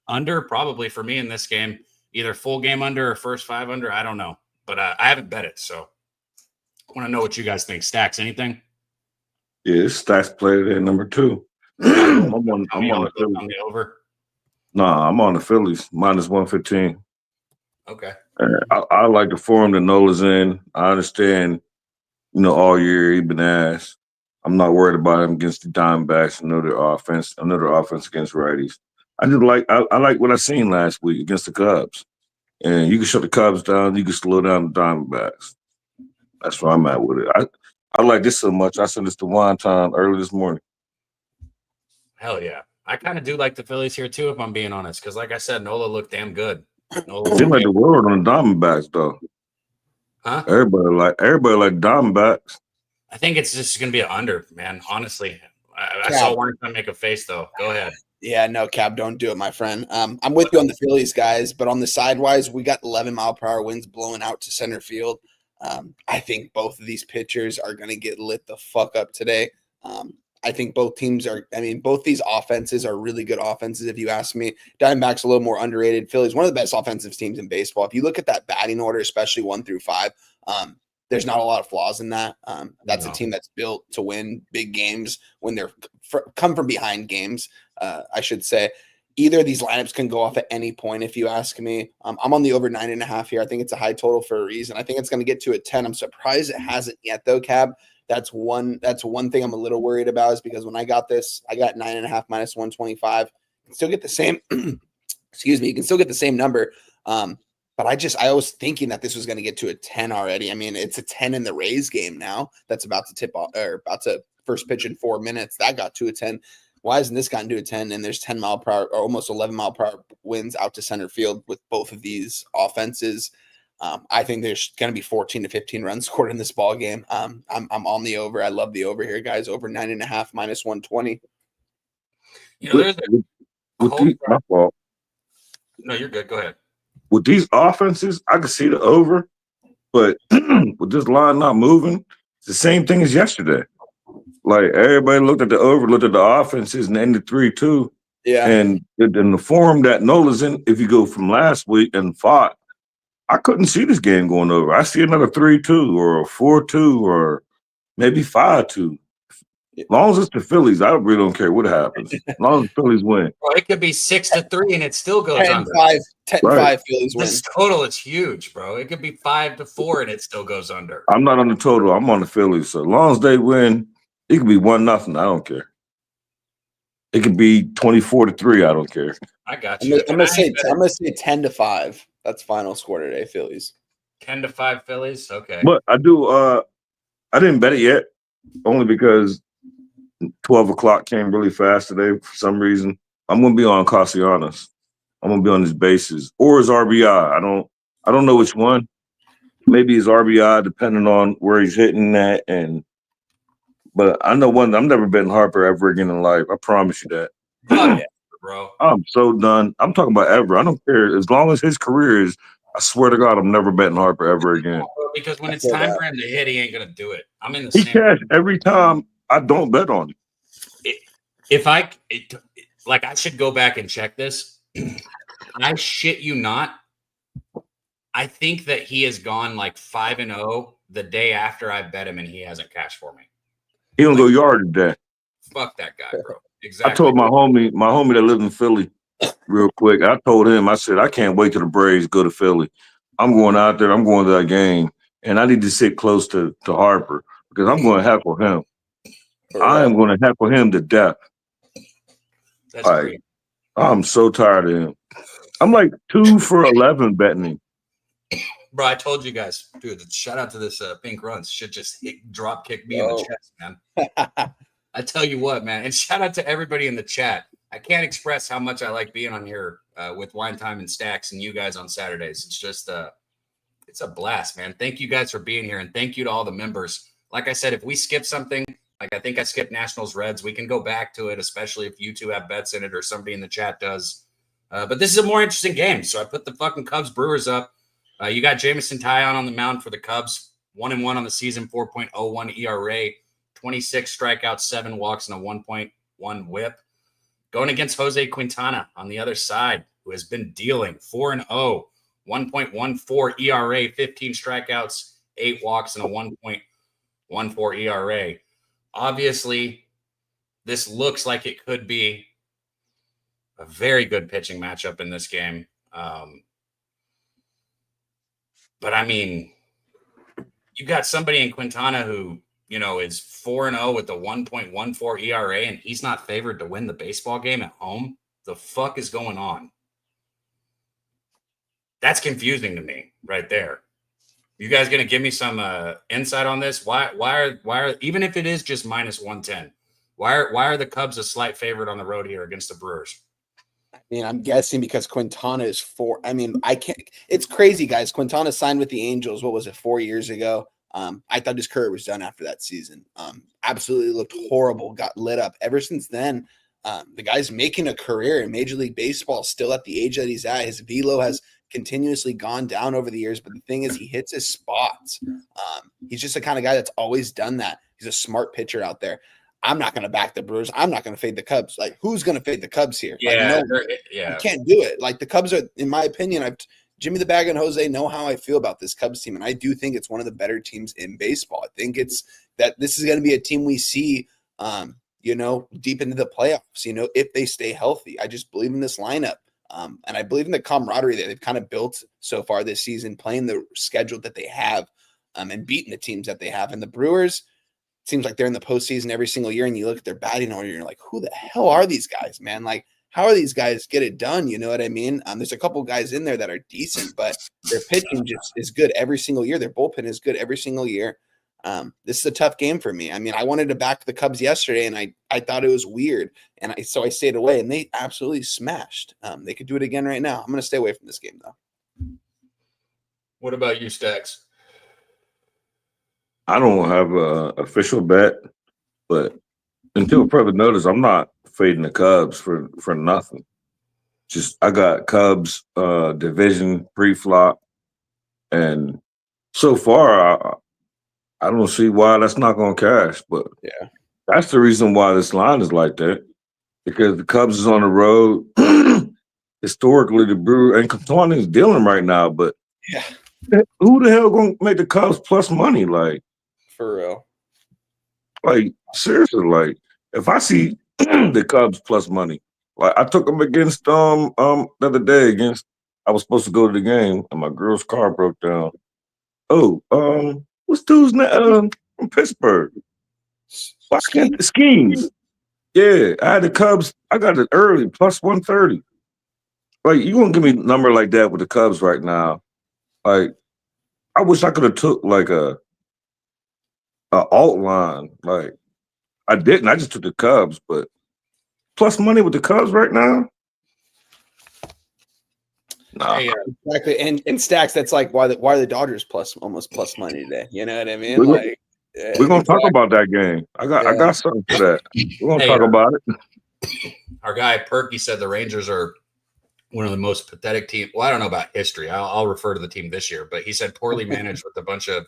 Under probably for me in this game. Either full game under or first 5 under. I don't know. But I haven't bet it, so I want to know what you guys think. Stacks, anything? Yeah, Stacks played at number 2. I'm on the Phillies. On the over? Nah, I'm on the Phillies. Minus 115. Okay. I like the form that Nola's in. I understand, all year he's been asked. I'm not worried about him against the Diamondbacks. Another offense against righties. I like what I seen last week against the Cubs. And you can shut the Cubs down. You can slow down the Diamondbacks. That's where I'm at with it. I like this so much. I sent this to Wine Time early this morning. Hell yeah. I kind of do like the Phillies here too, if I'm being honest. Because like I said, Nola looked damn good. It seems like the world on the Diamondbacks, though. Huh? Everybody like Diamondbacks. I think it's just going to be an under, man. Honestly, I saw one time make a face though. Go ahead. Yeah, no, Cab, don't do it, my friend. I'm with you on the Phillies, guys, but on the sidewise, we got 11-mile-per-hour winds blowing out to center field. I think both of these pitchers are going to get lit the fuck up today. I think both these offenses are really good offenses, if you ask me. Diamondbacks a little more underrated. Phillies, one of the best offensive teams in baseball. If you look at that batting order, especially 1 through 5, there's not a lot of flaws in that. That's a team that's built to win big games when they're come from behind games, I should say. Either of these lineups can go off at any point, if you ask me. I'm on the over 9.5 here. I think it's a high total for a reason. I think it's going to get to a 10. I'm surprised it hasn't yet, though, Cab. That's one thing I'm a little worried about, is because when I got this, I got 9.5 minus 125. You can still get the same. Excuse me. You can still get the same number. But I was thinking that this was going to get to a 10 already. I mean, it's a 10 in the Rays game now. That's about to tip off, or about to first pitch in 4 minutes. That got to a 10. Why hasn't this gotten to a 10? And there's 10-mile-per-hour or almost 11-mile-per-hour winds out to center field with both of these offenses. I think there's going to be 14 to 15 runs scored in this ball game. I'm on the over. I love the over here, guys. Over 9.5 minus 120. My fault. No, you're good. Go ahead. With these offenses, I can see the over, but with this line not moving, it's the same thing as yesterday. Like, everybody looked at the over, looked at the offenses, and ended 3-2. Yeah. And in the form that Nola's in, if you go from last week and fought, I couldn't see this game going over. I see another 3-2 or a 4-2 or maybe 5-2. As long as it's the Phillies, I really don't care what happens. As long as the Phillies win. Well, it could be 6-3 and it still goes under. 10-5 Phillies win. This total is huge, bro. It could be 5-4 and it still goes under. I'm not on the total. I'm on the Phillies. So as long as they win, it could be 1-0. I don't care. It could be 24-3. I don't care. I got you. I'm gonna say 10-5. That's final score today, Phillies. 10-5 Phillies. Okay. But I do. I didn't bet it yet, only because 12 o'clock came really fast today for some reason. I'm gonna be on Castellanos. I'm gonna be on his bases or his RBI. I don't know which one. Maybe his RBI, depending on where he's hitting at. But I know one. I'm never betting Harper ever again in life. I promise you that. Oh, yeah, bro. I'm so done. I'm talking about ever. I don't care as long as his career is. I swear to God, I'm never betting Harper ever again. Because when it's time for him to hit, he ain't gonna do it. I'm in the He same. cash every time. I don't bet on him. I should go back and check this. I shit you not. I think that he has gone like 5-0 the day after I bet him, and he hasn't cashed for me. He don't go yard today. Fuck that guy, bro. Exactly. I told my homie that lives in Philly, real quick. I told him, I said, I can't wait till the Braves go to Philly. I'm going out there. I'm going to that game, and I need to sit close to Harper because I'm going to heckle him. I am going to heckle him to death. That's great. I'm so tired of him. I'm like 2 for 11 betting him. Bro, I told you guys, dude, shout out to this Pink Runs. Should just drop kick me in the chest, man. I tell you what, man. And shout out to everybody in the chat. I can't express how much I like being on here with Wine Time and Stacks and you guys on Saturdays. It's just it's a blast, man. Thank you guys for being here. And thank you to all the members. Like I said, if we skip something, like I think I skipped Nationals Reds, we can go back to it, especially if you two have bets in it or somebody in the chat does. But this is a more interesting game. So I put the fucking Cubs Brewers up. You got Jameson Taillon on the mound for the Cubs, 1-1 on the season, 4.01 ERA, 26 strikeouts, 7 walks, and a 1.1 whip. Going against Jose Quintana on the other side, who has been dealing 4-0, 1.14 ERA, 15 strikeouts, 8 walks, and a 1.14 ERA. Obviously, this looks like it could be a very good pitching matchup in this game. But I mean, you got somebody in Quintana who, is 4-0 with the 1.14 ERA, and he's not favored to win the baseball game at home. The fuck is going on? That's confusing to me right there. You guys going to give me some insight on this? Why are even if it is just -110, why are the Cubs a slight favorite on the road here against the Brewers? I mean, I'm guessing because Quintana is I can't. It's crazy, guys. Quintana signed with the Angels. What was it, 4 years ago? I thought his career was done after that season. Absolutely looked horrible. Got lit up. Ever since then, the guy's making a career in Major League Baseball. Still at the age that he's at, his velo has continuously gone down over the years. But the thing is, he hits his spots. He's just the kind of guy that's always done that. He's a smart pitcher out there. I'm not going to back the Brewers. I'm not going to fade the Cubs. Like, who's going to fade the Cubs here? Yeah, you can't do it. Like, the Cubs are, in my opinion, Jimmy the Bag and Jose know how I feel about this Cubs team, and I do think it's one of the better teams in baseball. I think it's that this is going to be a team we see, deep into the playoffs. If they stay healthy. I just believe in this lineup, and I believe in the camaraderie that they've kind of built so far this season, playing the schedule that they have, and beating the teams that they have. And the Brewers. Seems like they're in the postseason every single year, and you look at their batting order, and you're like, who the hell are these guys, man? Like, how are these guys get it done? You know what I mean? There's a couple guys in there that are decent, but their pitching just is good every single year. Their bullpen is good every single year. This is a tough game for me. I mean, I wanted to back the Cubs yesterday, and I thought it was weird, and so I stayed away, and they absolutely smashed. They could do it again right now. I'm going to stay away from this game, though. What about you, Stacks? I don't have an official bet, but until further notice, I'm not fading the Cubs for nothing. Just I got Cubs division pre-flop, and so far I don't see why that's not going to cash. But yeah, that's the reason why this line is like that, because the Cubs is on the road. Historically, the Brewers and Quintana is dealing right now, but yeah, who the hell going to make the Cubs plus money? Like, for real. Like seriously, like if I see the Cubs plus money, like I took them against the other day against. I was supposed to go to the game and my girl's car broke down. Oh, what's dude's name? From Pittsburgh. Why can't the Schemes? Yeah, I had the Cubs. I got it early, plus 130. Like, you gonna give me a number like that with the Cubs right now? Like, I wish I could have took like a alt line. Like, I didn't. I just took the Cubs, but plus money with the Cubs right now? Nah. Hey, Exactly. And Stacks, that's like why are the Dodgers almost plus money today? You know what I mean? We're gonna talk about that game. I got something for that. We're gonna talk about it. Our guy Perky said the Rangers are one of the most pathetic teams. Well, I don't know about history. I'll refer to the team this year, but he said poorly managed with a bunch of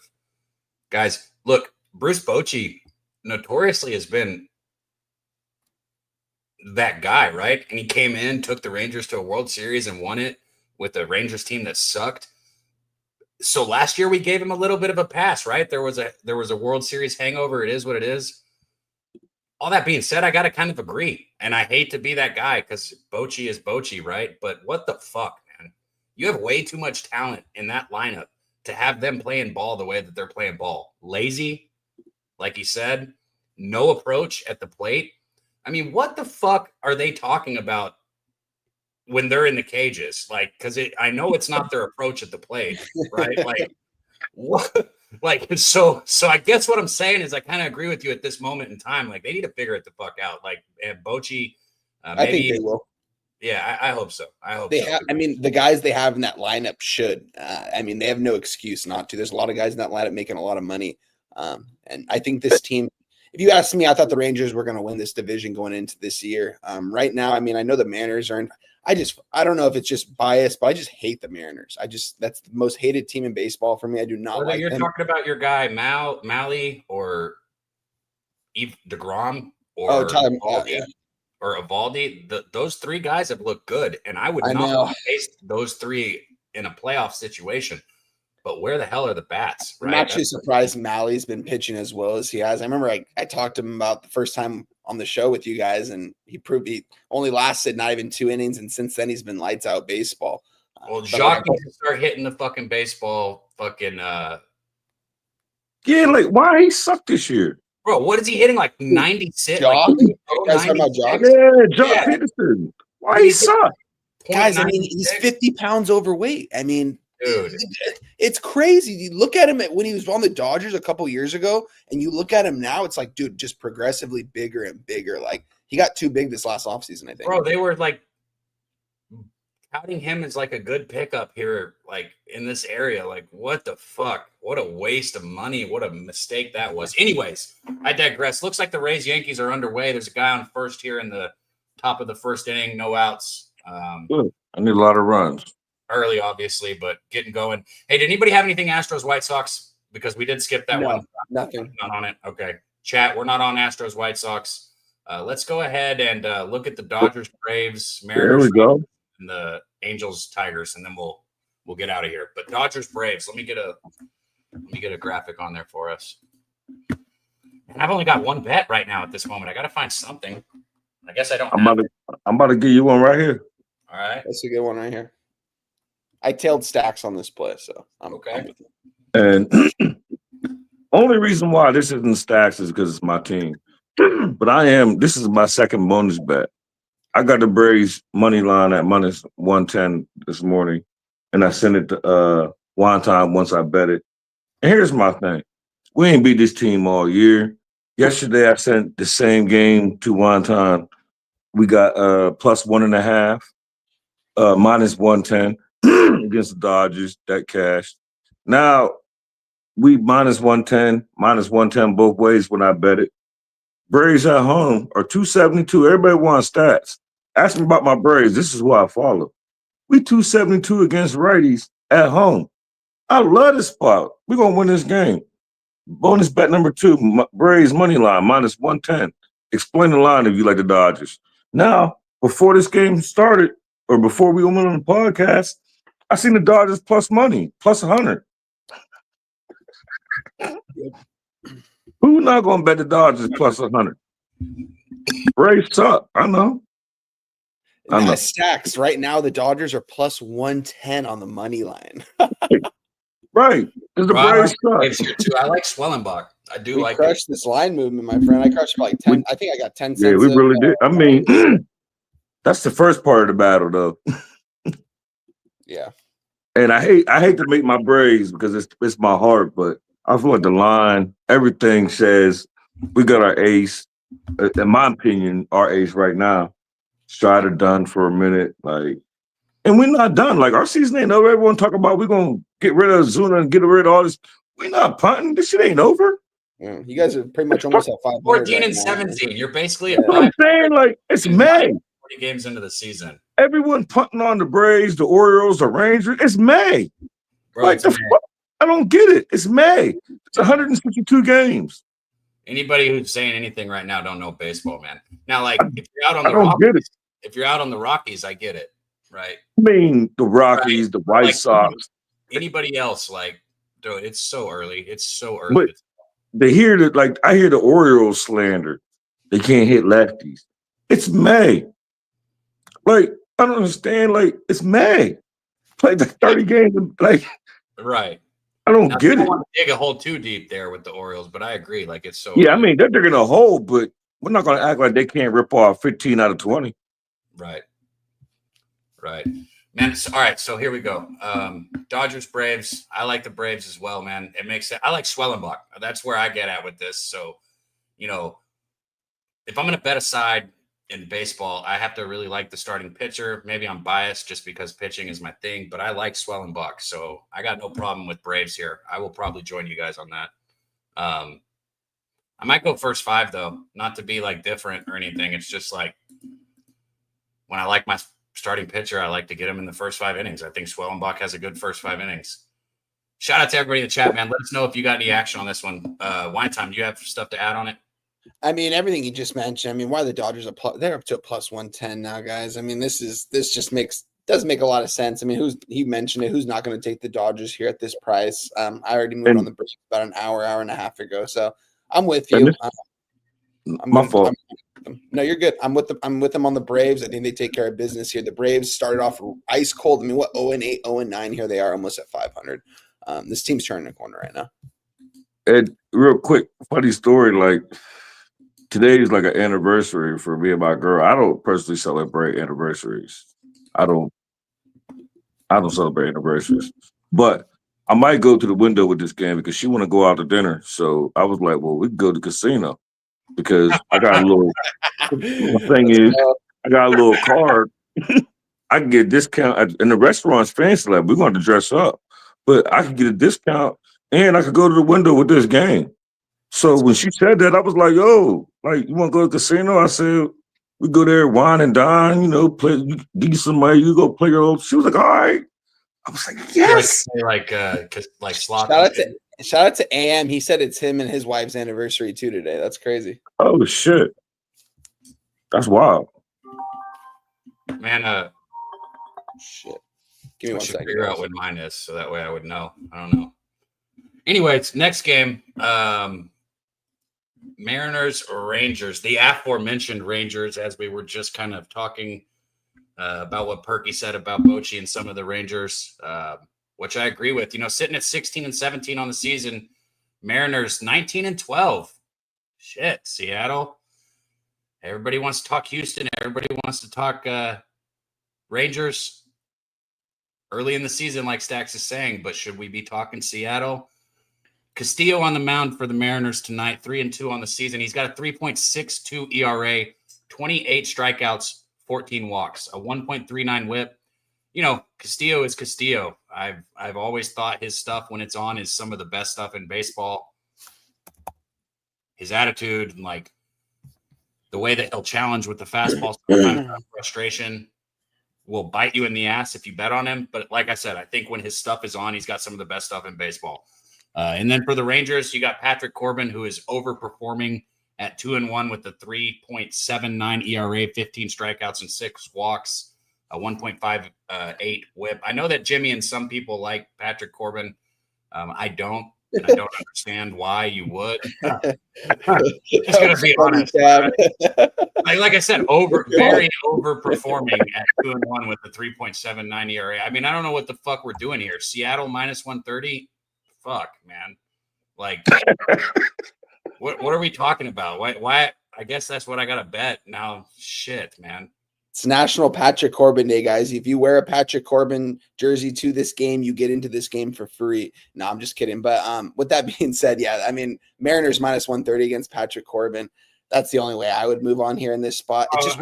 guys. Look, Bruce Bochy notoriously has been that guy, right? And he came in, took the Rangers to a World Series and won it with a Rangers team that sucked. So last year we gave him a little bit of a pass, right? There was a World Series hangover. It is what it is. All that being said, I got to kind of agree. And I hate to be that guy because Bochy is Bochy, right? But what the fuck, man? You have way too much talent in that lineup to have them playing ball the way that they're playing ball. Lazy, like he said, no approach at the plate. I mean, what the fuck are they talking about when they're in the cages? Like, because I know it's not their approach at the plate, right? Like, what? Like, so I guess what I'm saying is I kind of agree with you at this moment in time. Like, they need to figure it the fuck out. Like, and Bochy, maybe, I think they will. Yeah, I hope so. I hope they so. have. I mean, the guys they have in that lineup should. I mean, they have no excuse not to. There's a lot of guys in that lineup making a lot of money, and I think this team. If you ask me, I thought the Rangers were going to win this division going into this year. Right now, I mean, I know the Mariners are in. I don't know if it's just bias, but I just hate the Mariners. That's the most hated team in baseball for me. I do not Whether like you're them. talking about your guy Malley or Eve DeGrom or or Evaldi, those three guys have looked good, and I would not want to face those three in a playoff situation. But where the hell are the bats? Right? I'm actually surprised Malley's been pitching as well as he has. I remember I talked to him about the first time on the show with you guys, and he proved he only lasted not even 2 innings, and since then he's been lights out baseball. Well, Jacques needs to start hitting the fucking baseball. Fucking yeah, like why he sucked this year, bro? What is he hitting? Like 96? Jock? Like, you guys talking about Jock? Yeah, Jock Peterson. Why he suck? Guys, I mean, he's 50 pounds overweight. I mean, dude, it's crazy. You look at him when he was on the Dodgers a couple years ago, and you look at him now, it's like, dude, just progressively bigger and bigger. Like, he got too big this last offseason, I think. Bro, they were like touting him as like a good pickup here, like in this area. Like, what the fuck? What a waste of money. What a mistake that was. Anyways, I digress. Looks like the Rays Yankees are underway. There's a guy on first here in the top of the first inning, no outs. Good. I need a lot of runs. Early, obviously, but getting going. Hey, did anybody have anything Astros White Sox? Because we did skip that one. Nothing. Not on it. Okay. Chat, we're not on Astros White Sox. Let's go ahead and look at the Dodgers, Braves, Mariners, there we go. And the Angels, Tigers, and then we'll get out of here. But Dodgers, Braves. Let me get a graphic on there for us. And I've only got one bet right now at this moment. I got to find something. I guess I don't. I'm about to give you one right here. All right. That's a good one right here. I tailed Stacks on this play, so I'm okay. And only reason why this isn't Stacks is because it's my team. But this is my second bonus bet. I got the Braves money line at minus 110 this morning, and I sent it to Wonton once I bet it. And here's my thing. We ain't beat this team all year. Yesterday, I sent the same game to Wonton. We got plus 1.5, minus 110 against the Dodgers, that cash. Now, we minus 110 both ways when I bet it. Braves at home are 272. Everybody wants stats. Ask me about my Braves. This is who I follow. We 272 against righties at home. I love this spot. We're going to win this game. Bonus bet number 2, Braves money line, minus 110. Explain the line if you like the Dodgers. Now, before this game started, or before we went on the podcast, I seen the Dodgers plus money, plus 100. Who not going to bet the Dodgers plus 100? Braves suck. I know. Stacks right now. The Dodgers are plus 110 on the money line. Right. Because the Braves suck. Braves here too. I like Swellenbach. I do We like crushed this line movement, my friend. I crushed by like 10. I think I got 10 cents. Yeah, we really did. I mean, that's the first part of the battle, though. Yeah. And I hate to make my Braves because it's my heart, but I feel like the line, everything says we got our ace. In my opinion, our ace right now. Strider done for a minute, like, and we're not done. Like, our season ain't over. Everyone talk about we're gonna get rid of Zuna and get rid of all this. We're not punting. This shit ain't over. Yeah, you guys are pretty much almost at 500. 14 right and now. 17. You're basically Yeah. at I'm saying, like, it's May. 40 games into the season. Everyone punting on the Braves, the Orioles, the Rangers. It's May. Bro, Like, it's the May. fuck? I don't get it. It's May. It's 162 games. Anybody who's saying anything right now don't know baseball, man. Now, like, if you're out on I the don't get it. If you're out on the Rockies, I get it, right? I mean, the Rockies, Right. the White Like, Sox. Anybody else, like, dude, it's so early. It's so early. But I hear the Orioles slander. They can't hit lefties. It's May. Like, I don't understand. Like, it's May. Played like 30 games. Like, Right. I don't Now, get I it. don't want to dig a hole too deep there with the Orioles, but I agree. Like, it's so Yeah, I early. mean, they're digging a hole, but we're not going to act like they can't rip off 15 out of 20. Right. Man, all right, so here we go. Dodgers, Braves. I like the Braves as well, man. It makes sense. I like Swellenbach. That's where I get at with this. So, you know, if I'm going to bet a side in baseball, I have to really like the starting pitcher. Maybe I'm biased just because pitching is my thing, but I like Swellenbach. So I got no problem with Braves here. I will probably join you guys on that. I might go first five, though, not to be like different or anything. It's just like when I like my starting pitcher, I like to get him in the first 5 innings. I think Swellenbach has a good first 5 innings. Shout out to everybody in the chat, man. Let us know if you got any action on this one. Wine Time, do you have stuff to add on it? I mean, everything you just mentioned. I mean, why the Dodgers they're up to a plus 110 now, guys. I mean, this just doesn't make a lot of sense. I mean, he mentioned it. Who's not going to take the Dodgers here at this price? I already moved on the Braves about an hour and a half ago. So I'm with you. My fault. No, you're good. I'm with them on the Braves. I think they take care of business here. The Braves started off ice cold. I mean, what 0-8, 0-9 here they are, almost at 500. This team's turning a corner right now. And real quick, funny story. Like, today is like an anniversary for me and my girl. I don't personally celebrate anniversaries. I don't celebrate anniversaries. But I might go to the window with this game because she want to go out to dinner. So I was like, well, we can go to the casino because I got a little thing is I got a little card. I can get a discount in the restaurant's fancy. Like, we're going to dress up, but I could get a discount and I could go to the window with this game. So when she said that, I was like, yo, like, you want to go to the casino? I said, we go there, wine and dine, you know, play, you give you some money, you go play your old. She was like, all right. I was like, yes. Like slot. Shout out to AM. He said it's him and his wife's anniversary too today. That's crazy. Oh shit. That's wild. Man, shit. Give me I one should second. figure out what mine is so that way I would know. I don't know. Anyways, next game. Mariners or Rangers, the aforementioned Rangers, as we were just kind of talking about what Perky said about Bochy and some of the Rangers, which I agree with. You know, sitting at 16 and 17 on the season, Mariners 19 and 12. Shit, Seattle. Everybody wants to talk Houston. Everybody wants to talk Rangers early in the season, like Stacks is saying. But should we be talking Seattle? Castillo on the mound for the Mariners tonight, 3-2 on the season. He's got a 3.62 ERA, 28 strikeouts, 14 walks, a 1.39 WHIP. You know, Castillo is Castillo. I've always thought his stuff when it's on is some of the best stuff in baseball. His attitude and like the way that he'll challenge with the fastball, sometimes frustration will bite you in the ass if you bet on him. But like I said, I think when his stuff is on, he's got some of the best stuff in baseball. And then for the Rangers, you got Patrick Corbin, who is overperforming at 2-1 with the 3.79 ERA, 15 strikeouts and 6 walks, a 1.58 WHIP. I know that Jimmy and some people like Patrick Corbin. I don't. and I don't understand why you would. Just gonna be honest. Like I said, very overperforming at 2-1 with the 3.79 ERA. I mean, I don't know what the fuck we're doing here. Seattle minus 130. Fuck, man. Like, what are we talking about? Why? I guess that's what I gotta bet now. Shit, man. It's National Patrick Corbin Day, guys. If you wear a Patrick Corbin jersey to this game, you get into this game for free. No, I'm just kidding. But with that being said, yeah, I mean, Mariners minus 130 against Patrick Corbin. That's the only way I would move on here in this spot. It's just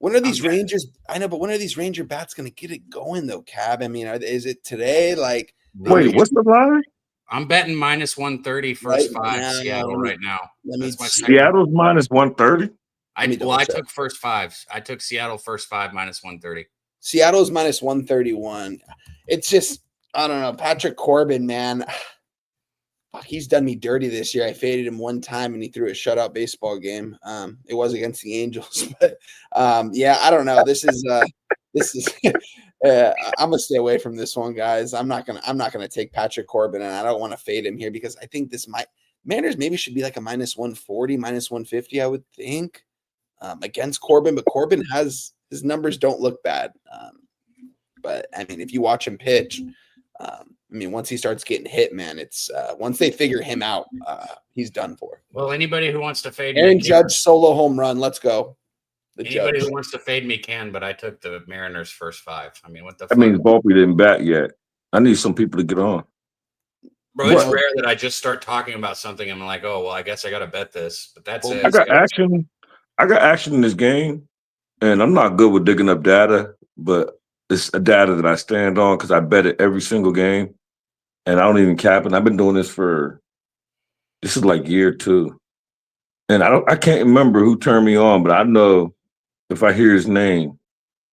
when are these Rangers? I know, but when are these Ranger bats going to get it going, though, Cab? I mean, is it today? Like, wait, what's the line? I'm betting minus 130 first five Seattle right now. Seattle's minus 130. I took first fives. I took Seattle first five minus 130. Seattle's minus 131. It's just, I don't know. Patrick Corbin, man, he's done me dirty this year. I faded him one time and he threw a shutout baseball game. It was against the Angels, but yeah, I don't know. This is I'm gonna stay away from this one, guys. I'm not gonna take Patrick Corbin, and I don't want to fade him here because I think this Mariners maybe should be like a minus 140, minus 150, I would think. Against Corbin, but Corbin his numbers don't look bad. But I mean, if you watch him pitch, I mean, once he starts getting hit, man, it's once they figure him out, he's done for. Well, anybody who wants to fade Aaron Judge solo home run, let's go. Anybody who wants to fade me can, but I took the Mariners first five. I mean, what the fuck? I mean, Volpe didn't bat yet. I need some people to get on. Bro, it's rare that I just start talking about something and I'm like, oh, well, I guess I got to bet this. But that's it. I got action in this game, and I'm not good with digging up data, but it's a data that I stand on because I bet it every single game, and I don't even cap it. I've been doing this this is like year 2, and I can't remember who turned me on, but I know if I hear his name,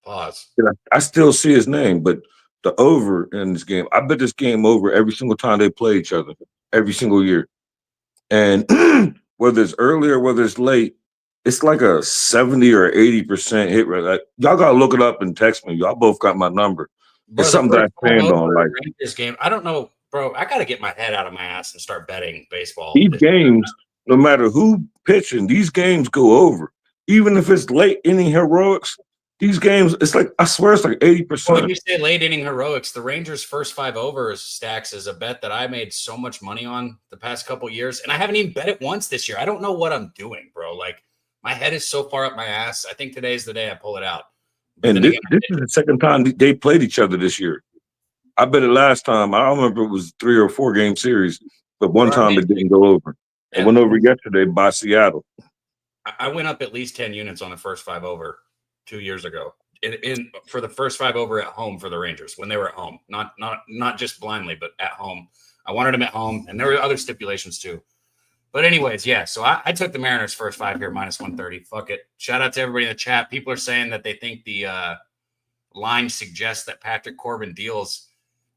pause. I still see his name, but the over in this game, I bet this game over every single time they play each other, every single year, and whether it's early or whether it's late. It's like a 70 or 80% hit rate. Like, y'all gotta look it up and text me. Y'all both got my number. Bro, it's something that I stand on. Like this game, I don't know, bro. I gotta get my head out of my ass and start betting baseball. These games, no matter who pitching, these games go over. Even if it's late inning heroics, these games, it's like I swear it's like 80%. When you say late inning heroics, the Rangers' first 5 overs stacks is a bet that I made so much money on the past couple years, and I haven't even bet it once this year. I don't know what I'm doing, bro. Like. My head is so far up my ass. I think today's the day I pull it out. And this is the second time they played each other this year. I bet it last time. I don't remember it was 3 or 4 game series, but one time it didn't go over. It went over yesterday by Seattle. I went up at least 10 units on the first 5 over 2 years ago. For the first 5 over at home for the Rangers when they were at home, not just blindly, but at home. I wanted them at home, and there were other stipulations too. But anyways, yeah, so I took the Mariners first 5 here, minus 130. Fuck it. Shout out to everybody in the chat. People are saying that they think the line suggests that Patrick Corbin deals.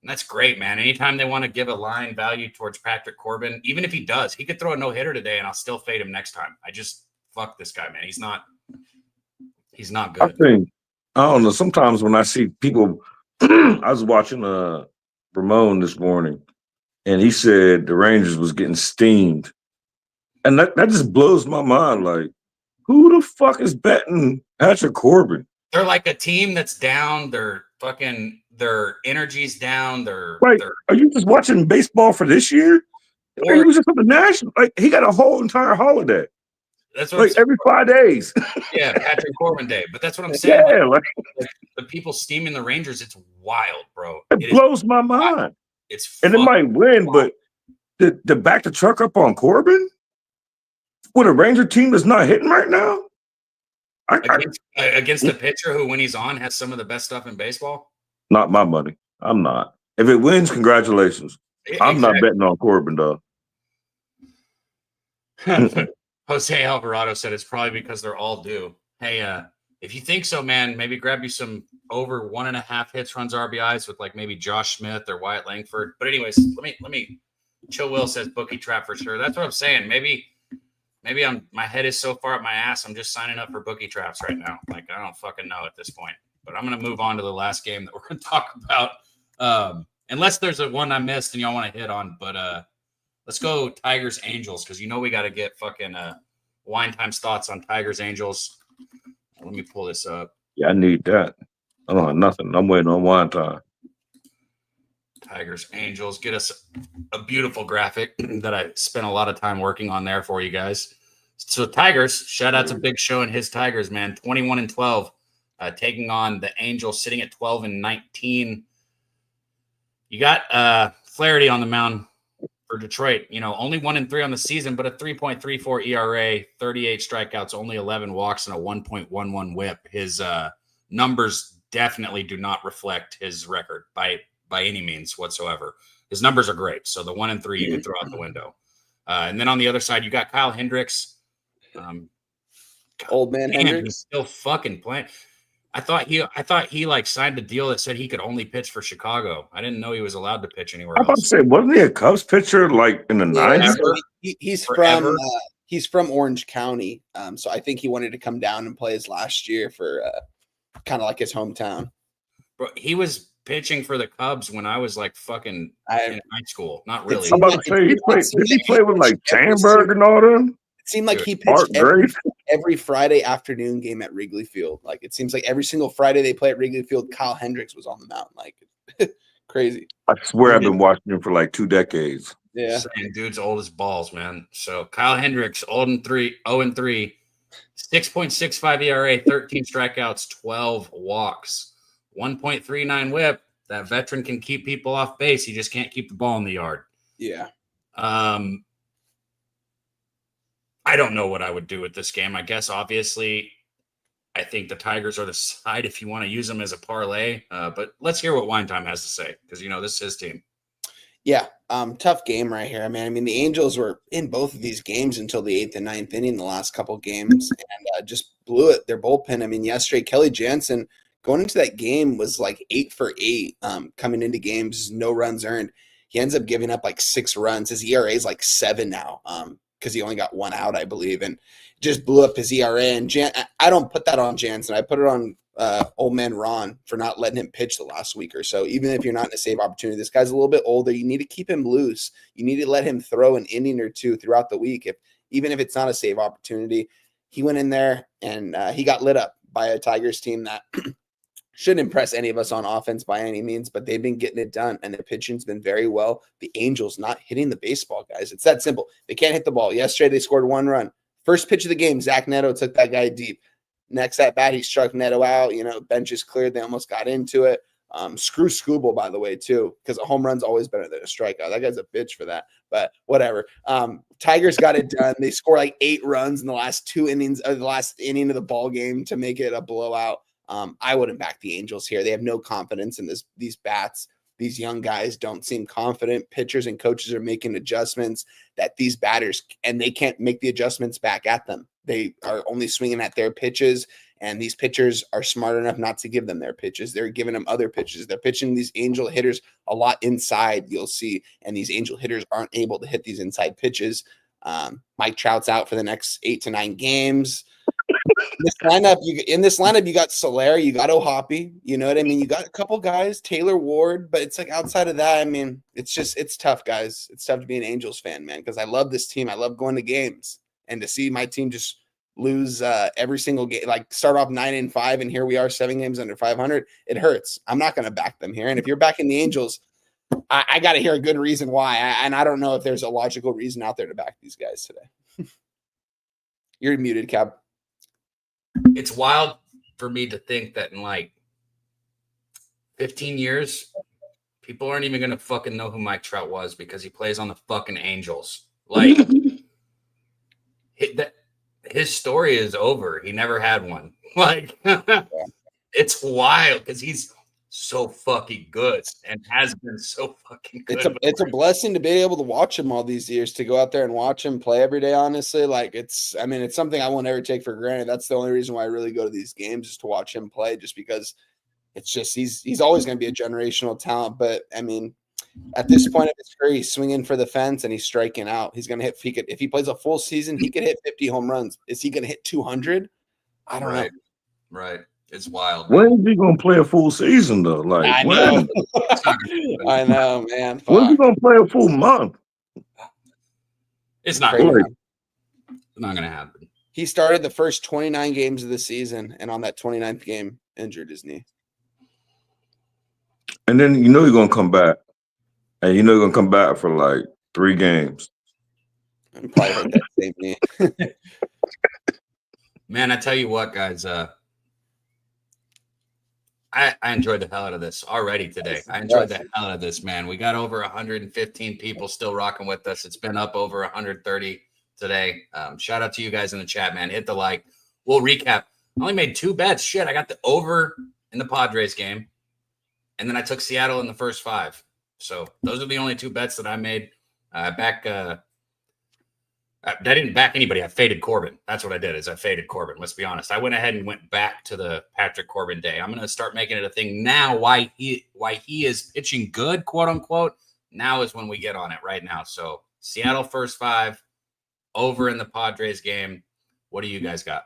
And that's great, man. Anytime they want to give a line value towards Patrick Corbin, even if he does, he could throw a no-hitter today and I'll still fade him next time. I just fuck this guy, man. He's not good. I don't know. Sometimes when I see people, I was watching Ramon this morning, and he said the Rangers was getting steamed. And that just blows my mind. Like, who the fuck is betting Patrick Corbin? They're like a team that's down. Their energy's down. Are you just watching baseball for this year? Or you just for the national? Like, he got a whole entire holiday. That's what every 5 days. Yeah, Patrick Corbin Day. But that's what I'm saying. Yeah, like the people steaming the Rangers, it's wild, bro. It blows my mind. It might win, but to back the truck up on Corbin with a Ranger team that's not hitting right now? Against the pitcher who, when he's on, has some of the best stuff in baseball? Not my money. I'm not. If it wins, congratulations. I'm not betting on Corbin, though. Jose Alvarado said it's probably because they're all due. Hey, if you think so, man, maybe grab you some over 1.5 hits, runs, RBIs with like maybe Josh Smith or Wyatt Langford. But anyways, let me. Chill Will says bookie trap for sure. That's what I'm saying. Maybe my head is so far up my ass. I'm just signing up for bookie traps right now. Like, I don't fucking know at this point. But I'm gonna move on to the last game that we're gonna talk about. unless there's a one I missed and y'all want to hit on. But let's go Tigers Angels because we got to get fucking Wine Time's thoughts on Tigers Angels. Let me pull this up. Yeah, I need that. I don't have nothing. I'm waiting on Wine Time. Tigers Angels, get us a beautiful graphic that I spent a lot of time working on there for you guys. So Tigers, shout out to Big Show and his Tigers, man. 21-12, taking on the Angels, sitting at 12-19. You got Flaherty on the mound for Detroit. Only 1-3 on the season, but a 3.34 ERA, 38 strikeouts, only 11 walks, and a 1.11 WHIP. His numbers definitely do not reflect his record by any means whatsoever. His numbers are great, so the 1-3 you can throw out the window. And then on the other side, you got Kyle Hendricks. Old man Hendricks he's still fucking playing. I thought he like signed a deal that said he could only pitch for Chicago. I didn't know he was allowed to pitch anywhere I'm about to else. say, wasn't he a Cubs pitcher like in the 90s? So he's from Orange County. So I think he wanted to come down and play his last year for kind of like his hometown. Bro, he was pitching for the Cubs when I was like fucking in high school. Not really. I'm about to say, did he play with like Sandberg and all them? It seemed like he Art pitched every Friday afternoon game at Wrigley Field. Like it seems like every single Friday they play at Wrigley Field, Kyle Hendricks was on the mound. Like crazy. I swear I've been watching him for like 2 decades. Yeah. Saying dude's old as balls, man. So Kyle Hendricks, 0-3, 6.65 ERA, 13 strikeouts, 12 walks, 1.39 WHIP. That veteran can keep people off base. He just can't keep the ball in the yard. Yeah. I don't know what I would do with this game. I guess obviously I think the Tigers are the side if you want to use them as a parlay. But let's hear what Wine Time has to say because this is his team. Yeah, tough game right here. I mean, the Angels were in both of these games until the 8th and 9th inning, the last couple games, and just blew it. Their bullpen. I mean, yesterday Kelly Jansen going into that game was like 8 for 8. Coming into games, no runs earned. He ends up giving up like 6 runs. His ERA is like 7 now. Because he only got 1 out, I believe, and just blew up his ERA. And I don't put that on Jansen. I put it on old man Ron for not letting him pitch the last week or so. Even if you're not in a save opportunity, this guy's a little bit older. You need to keep him loose. You need to let him throw an inning or two throughout the week. Even if it's not a save opportunity, he went in there and he got lit up by a Tigers team that shouldn't impress any of us on offense by any means, but they've been getting it done, and the pitching's been very well. The Angels not hitting the baseball, guys. It's that simple. They can't hit the ball. Yesterday, they scored 1 run. First pitch of the game, Zach Neto took that guy deep. Next at bat, he struck Neto out. Benches cleared. They almost got into it. Screw Scooble, by the way, too, because a home run's always better than a strikeout. That guy's a bitch for that, but whatever. Tigers got it done. They scored like 8 runs in the last 2 innings of the last inning of the ball game to make it a blowout. I wouldn't back the Angels here. They have no confidence in these bats. These young guys don't seem confident. Pitchers and coaches are making adjustments that these batters, and they can't make the adjustments back at them. They are only swinging at their pitches, and these pitchers are smart enough not to give them their pitches. They're giving them other pitches. They're pitching these Angel hitters a lot inside, you'll see, and these Angel hitters aren't able to hit these inside pitches. Mike Trout's out for the next 8 to 9 games. In this lineup, you got Soler, you got O'Hoppe, you know what I mean? You got a couple guys, Taylor Ward, but it's like outside of that, I mean, it's tough, guys. It's tough to be an Angels fan, man, because I love this team. I love going to games, and to see my team just lose every single game, like start off 9-5, and here we are 7 games under 500. It hurts. I'm not going to back them here. And if you're backing the Angels, I got to hear a good reason why. And I don't know if there's a logical reason out there to back these guys today. You're muted, Cab. It's wild for me to think that in like 15 years, people aren't even going to fucking know who Mike Trout was because he plays on the fucking Angels. Like, his story is over. He never had one. Like, it's wild because he's so fucking good and has been so fucking good. It's a blessing to be able to watch him all these years, to go out there and watch him play every day, honestly. Like, it's something I won't ever take for granted. That's the only reason why I really go to these games, is to watch him play, just because it's just he's always going to be a generational talent. But I mean, at this point of his career, he's swinging for the fence and he's striking out. He's going to hit, if he plays a full season, he could hit 50 home runs. Is he going to hit 200? I don't know. Right. It's wild. When is he gonna play a full season though? Like I when? know. I know, man. When is he Fuck. gonna play a full month? It's not Crazy. gonna, it's not gonna happen. He started the first 29 games of the season, and on that 29th game, injured his knee. And then you know you're gonna come back, and you know you're gonna come back for like 3 games. And probably hurt that same knee. Man, I tell you what, guys. I enjoyed the hell out of this already today. I enjoyed the hell out of this, man. We got over 115 people still rocking with us. It's been up over 130 today. Shout out to you guys in the chat, man. Hit the like. We'll recap. I only made 2 bets. Shit, I got the over in the Padres game, and then I took Seattle in the first 5. So those are the only 2 bets that I made. I didn't back anybody. I faded Corbin. That's what I did. Is I faded Corbin. Let's be honest. I went ahead and went back to the Patrick Corbin day. I'm going to start making it a thing now. Why he is pitching good, quote unquote. Now is when we get on it right now. So Seattle first 5, over in the Padres game. What do you guys got?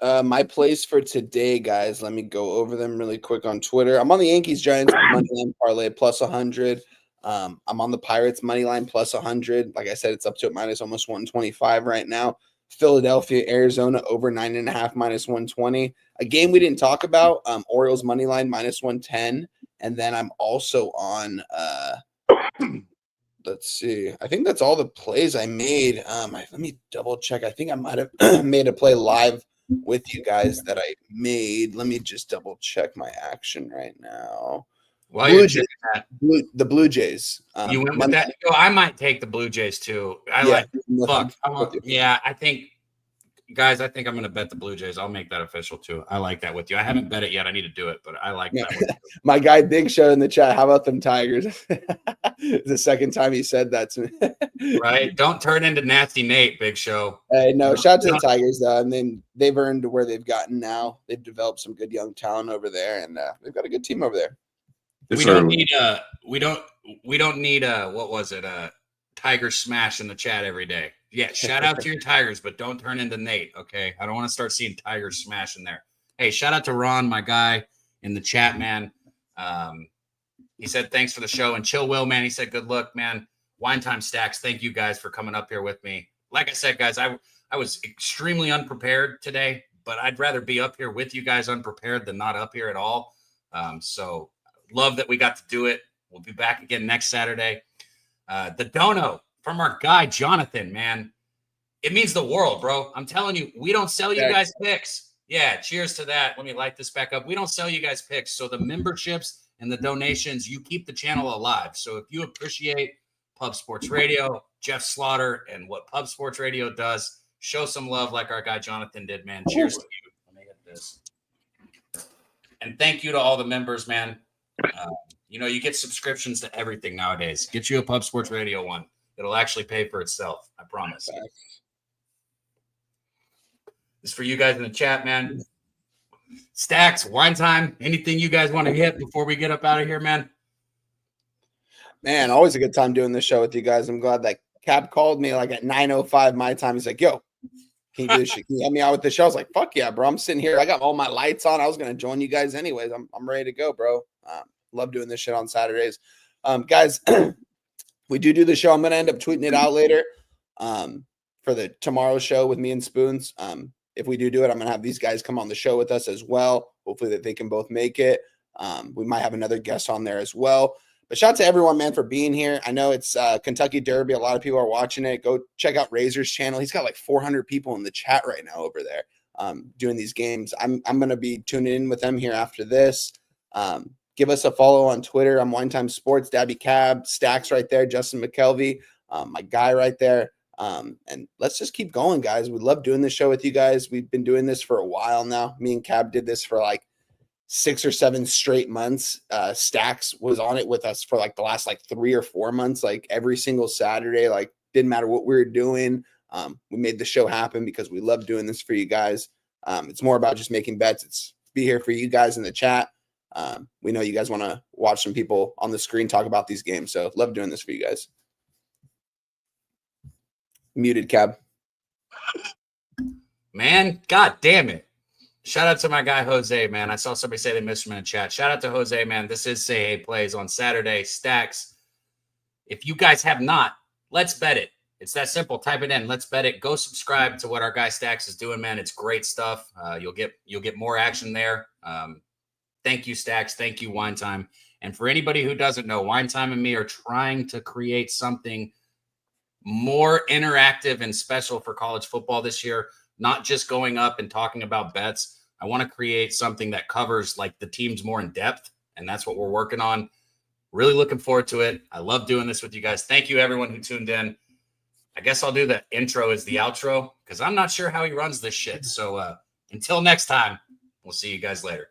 My plays for today, guys. Let me go over them really quick on Twitter. I'm on the Yankees Giants money line parlay plus 100. I'm on the Pirates money line plus 100. Like I said, it's up to minus almost 125 right now. Philadelphia, Arizona over 9.5 minus 120. A game we didn't talk about. Orioles money line minus 110. And then I'm also on. Let's see. I think that's all the plays I made. Let me double check. I think I might have made a play live with you guys that I made. Let me just double check my action right now. Well, the Blue Jays. You went with that? I might take the Blue Jays too. I think, guys, I think I'm going to bet the Blue Jays. I'll make that official too. I like that with you. I haven't bet it yet. I need to do it, but I like that with you. My guy Big showed in the chat. How about them Tigers? It's the second time he said that to me. Right? Don't turn into Nasty Nate, Big Show. Hey, no, shout out to the Tigers though. I mean, they've earned where they've gotten now. They've developed some good young talent over there, and they've got a good team over there. We don't need what was it? Tiger smash in the chat every day. Yeah, shout out to your Tigers, but don't turn into Nate, okay? I don't want to start seeing Tigers smash in there. Hey, shout out to Ron, my guy in the chat, man. He said thanks for the show, and Chill Will, man. He said good luck, man. Wine Time Stacks, thank you guys for coming up here with me. Like I said, guys, I was extremely unprepared today, but I'd rather be up here with you guys unprepared than not up here at all. So love that we got to do it. We'll be back again next Saturday. The dono from our guy, Jonathan, man. It means the world, bro. I'm telling you, we don't sell you guys picks. Yeah, cheers to that. Let me light this back up. We don't sell you guys picks. So the memberships and the donations, you keep the channel alive. So if you appreciate Pub Sports Radio, Jeff Slaughter, and what Pub Sports Radio does, show some love like our guy Jonathan did, man. Cheers to you. Let me hit this. And thank you to all the members, man. You get subscriptions to everything nowadays. Get you a Pub Sports Radio one. It'll actually pay for itself. I promise. This is for you guys in the chat, man. Stacks, wine time. Anything you guys want to hit before we get up out of here, man? Man, always a good time doing this show with you guys. I'm glad that Cap called me like at 9:05 my time. He's like, yo, can you do this shit? Can you help me out with the show? I was like, fuck yeah, bro. I'm sitting here. I got all my lights on. I was going to join you guys anyways. I'm ready to go, bro. Love doing this shit on Saturdays. Guys, we do the show. I'm going to end up tweeting it out later for the tomorrow show with me and Spoons. If we do it, I'm going to have these guys come on the show with us as well. Hopefully that they can both make it. We might have another guest on there as well. But shout out to everyone, man, for being here. I know it's Kentucky Derby. A lot of people are watching it. Go check out Razor's channel. He's got like 400 people in the chat right now over there doing these games. I'm going to be tuning in with them here after this. Give us a follow on Twitter. I'm Wine Time Sports, Daby Cab, Stacks right there, Justin McKelvey, my guy right there. And let's just keep going, guys. We love doing this show with you guys. We've been doing this for a while now. Me and Cab did this for like 6 or 7 straight months. Stacks was on it with us for like the last like 3 or 4 months, like every single Saturday. Like didn't matter what we were doing. We made the show happen because we love doing this for you guys. It's more about just making bets. It's be here for you guys in the chat. We know you guys want to watch some people on the screen talk about these games. So love doing this for you guys. Muted, Cab. Man, god damn it. Shout out to my guy Jose, man. I saw somebody say they missed him in the chat. Shout out to Jose, man. This is Say Hey Plays on Saturday. Stacks. If you guys have not, let's bet it. It's that simple. Type it in. Let's bet it. Go subscribe to what our guy Stacks is doing, man. It's great stuff. You'll get more action there. Thank you, Stacks. Thank you, Wine Time. And for anybody who doesn't know, Wine Time and me are trying to create something more interactive and special for college football this year. Not just going up and talking about bets. I want to create something that covers like the teams more in depth, and that's what we're working on. Really looking forward to it. I love doing this with you guys. Thank you, everyone who tuned in. I guess I'll do the intro as the outro because I'm not sure how he runs this shit. So until next time, we'll see you guys later.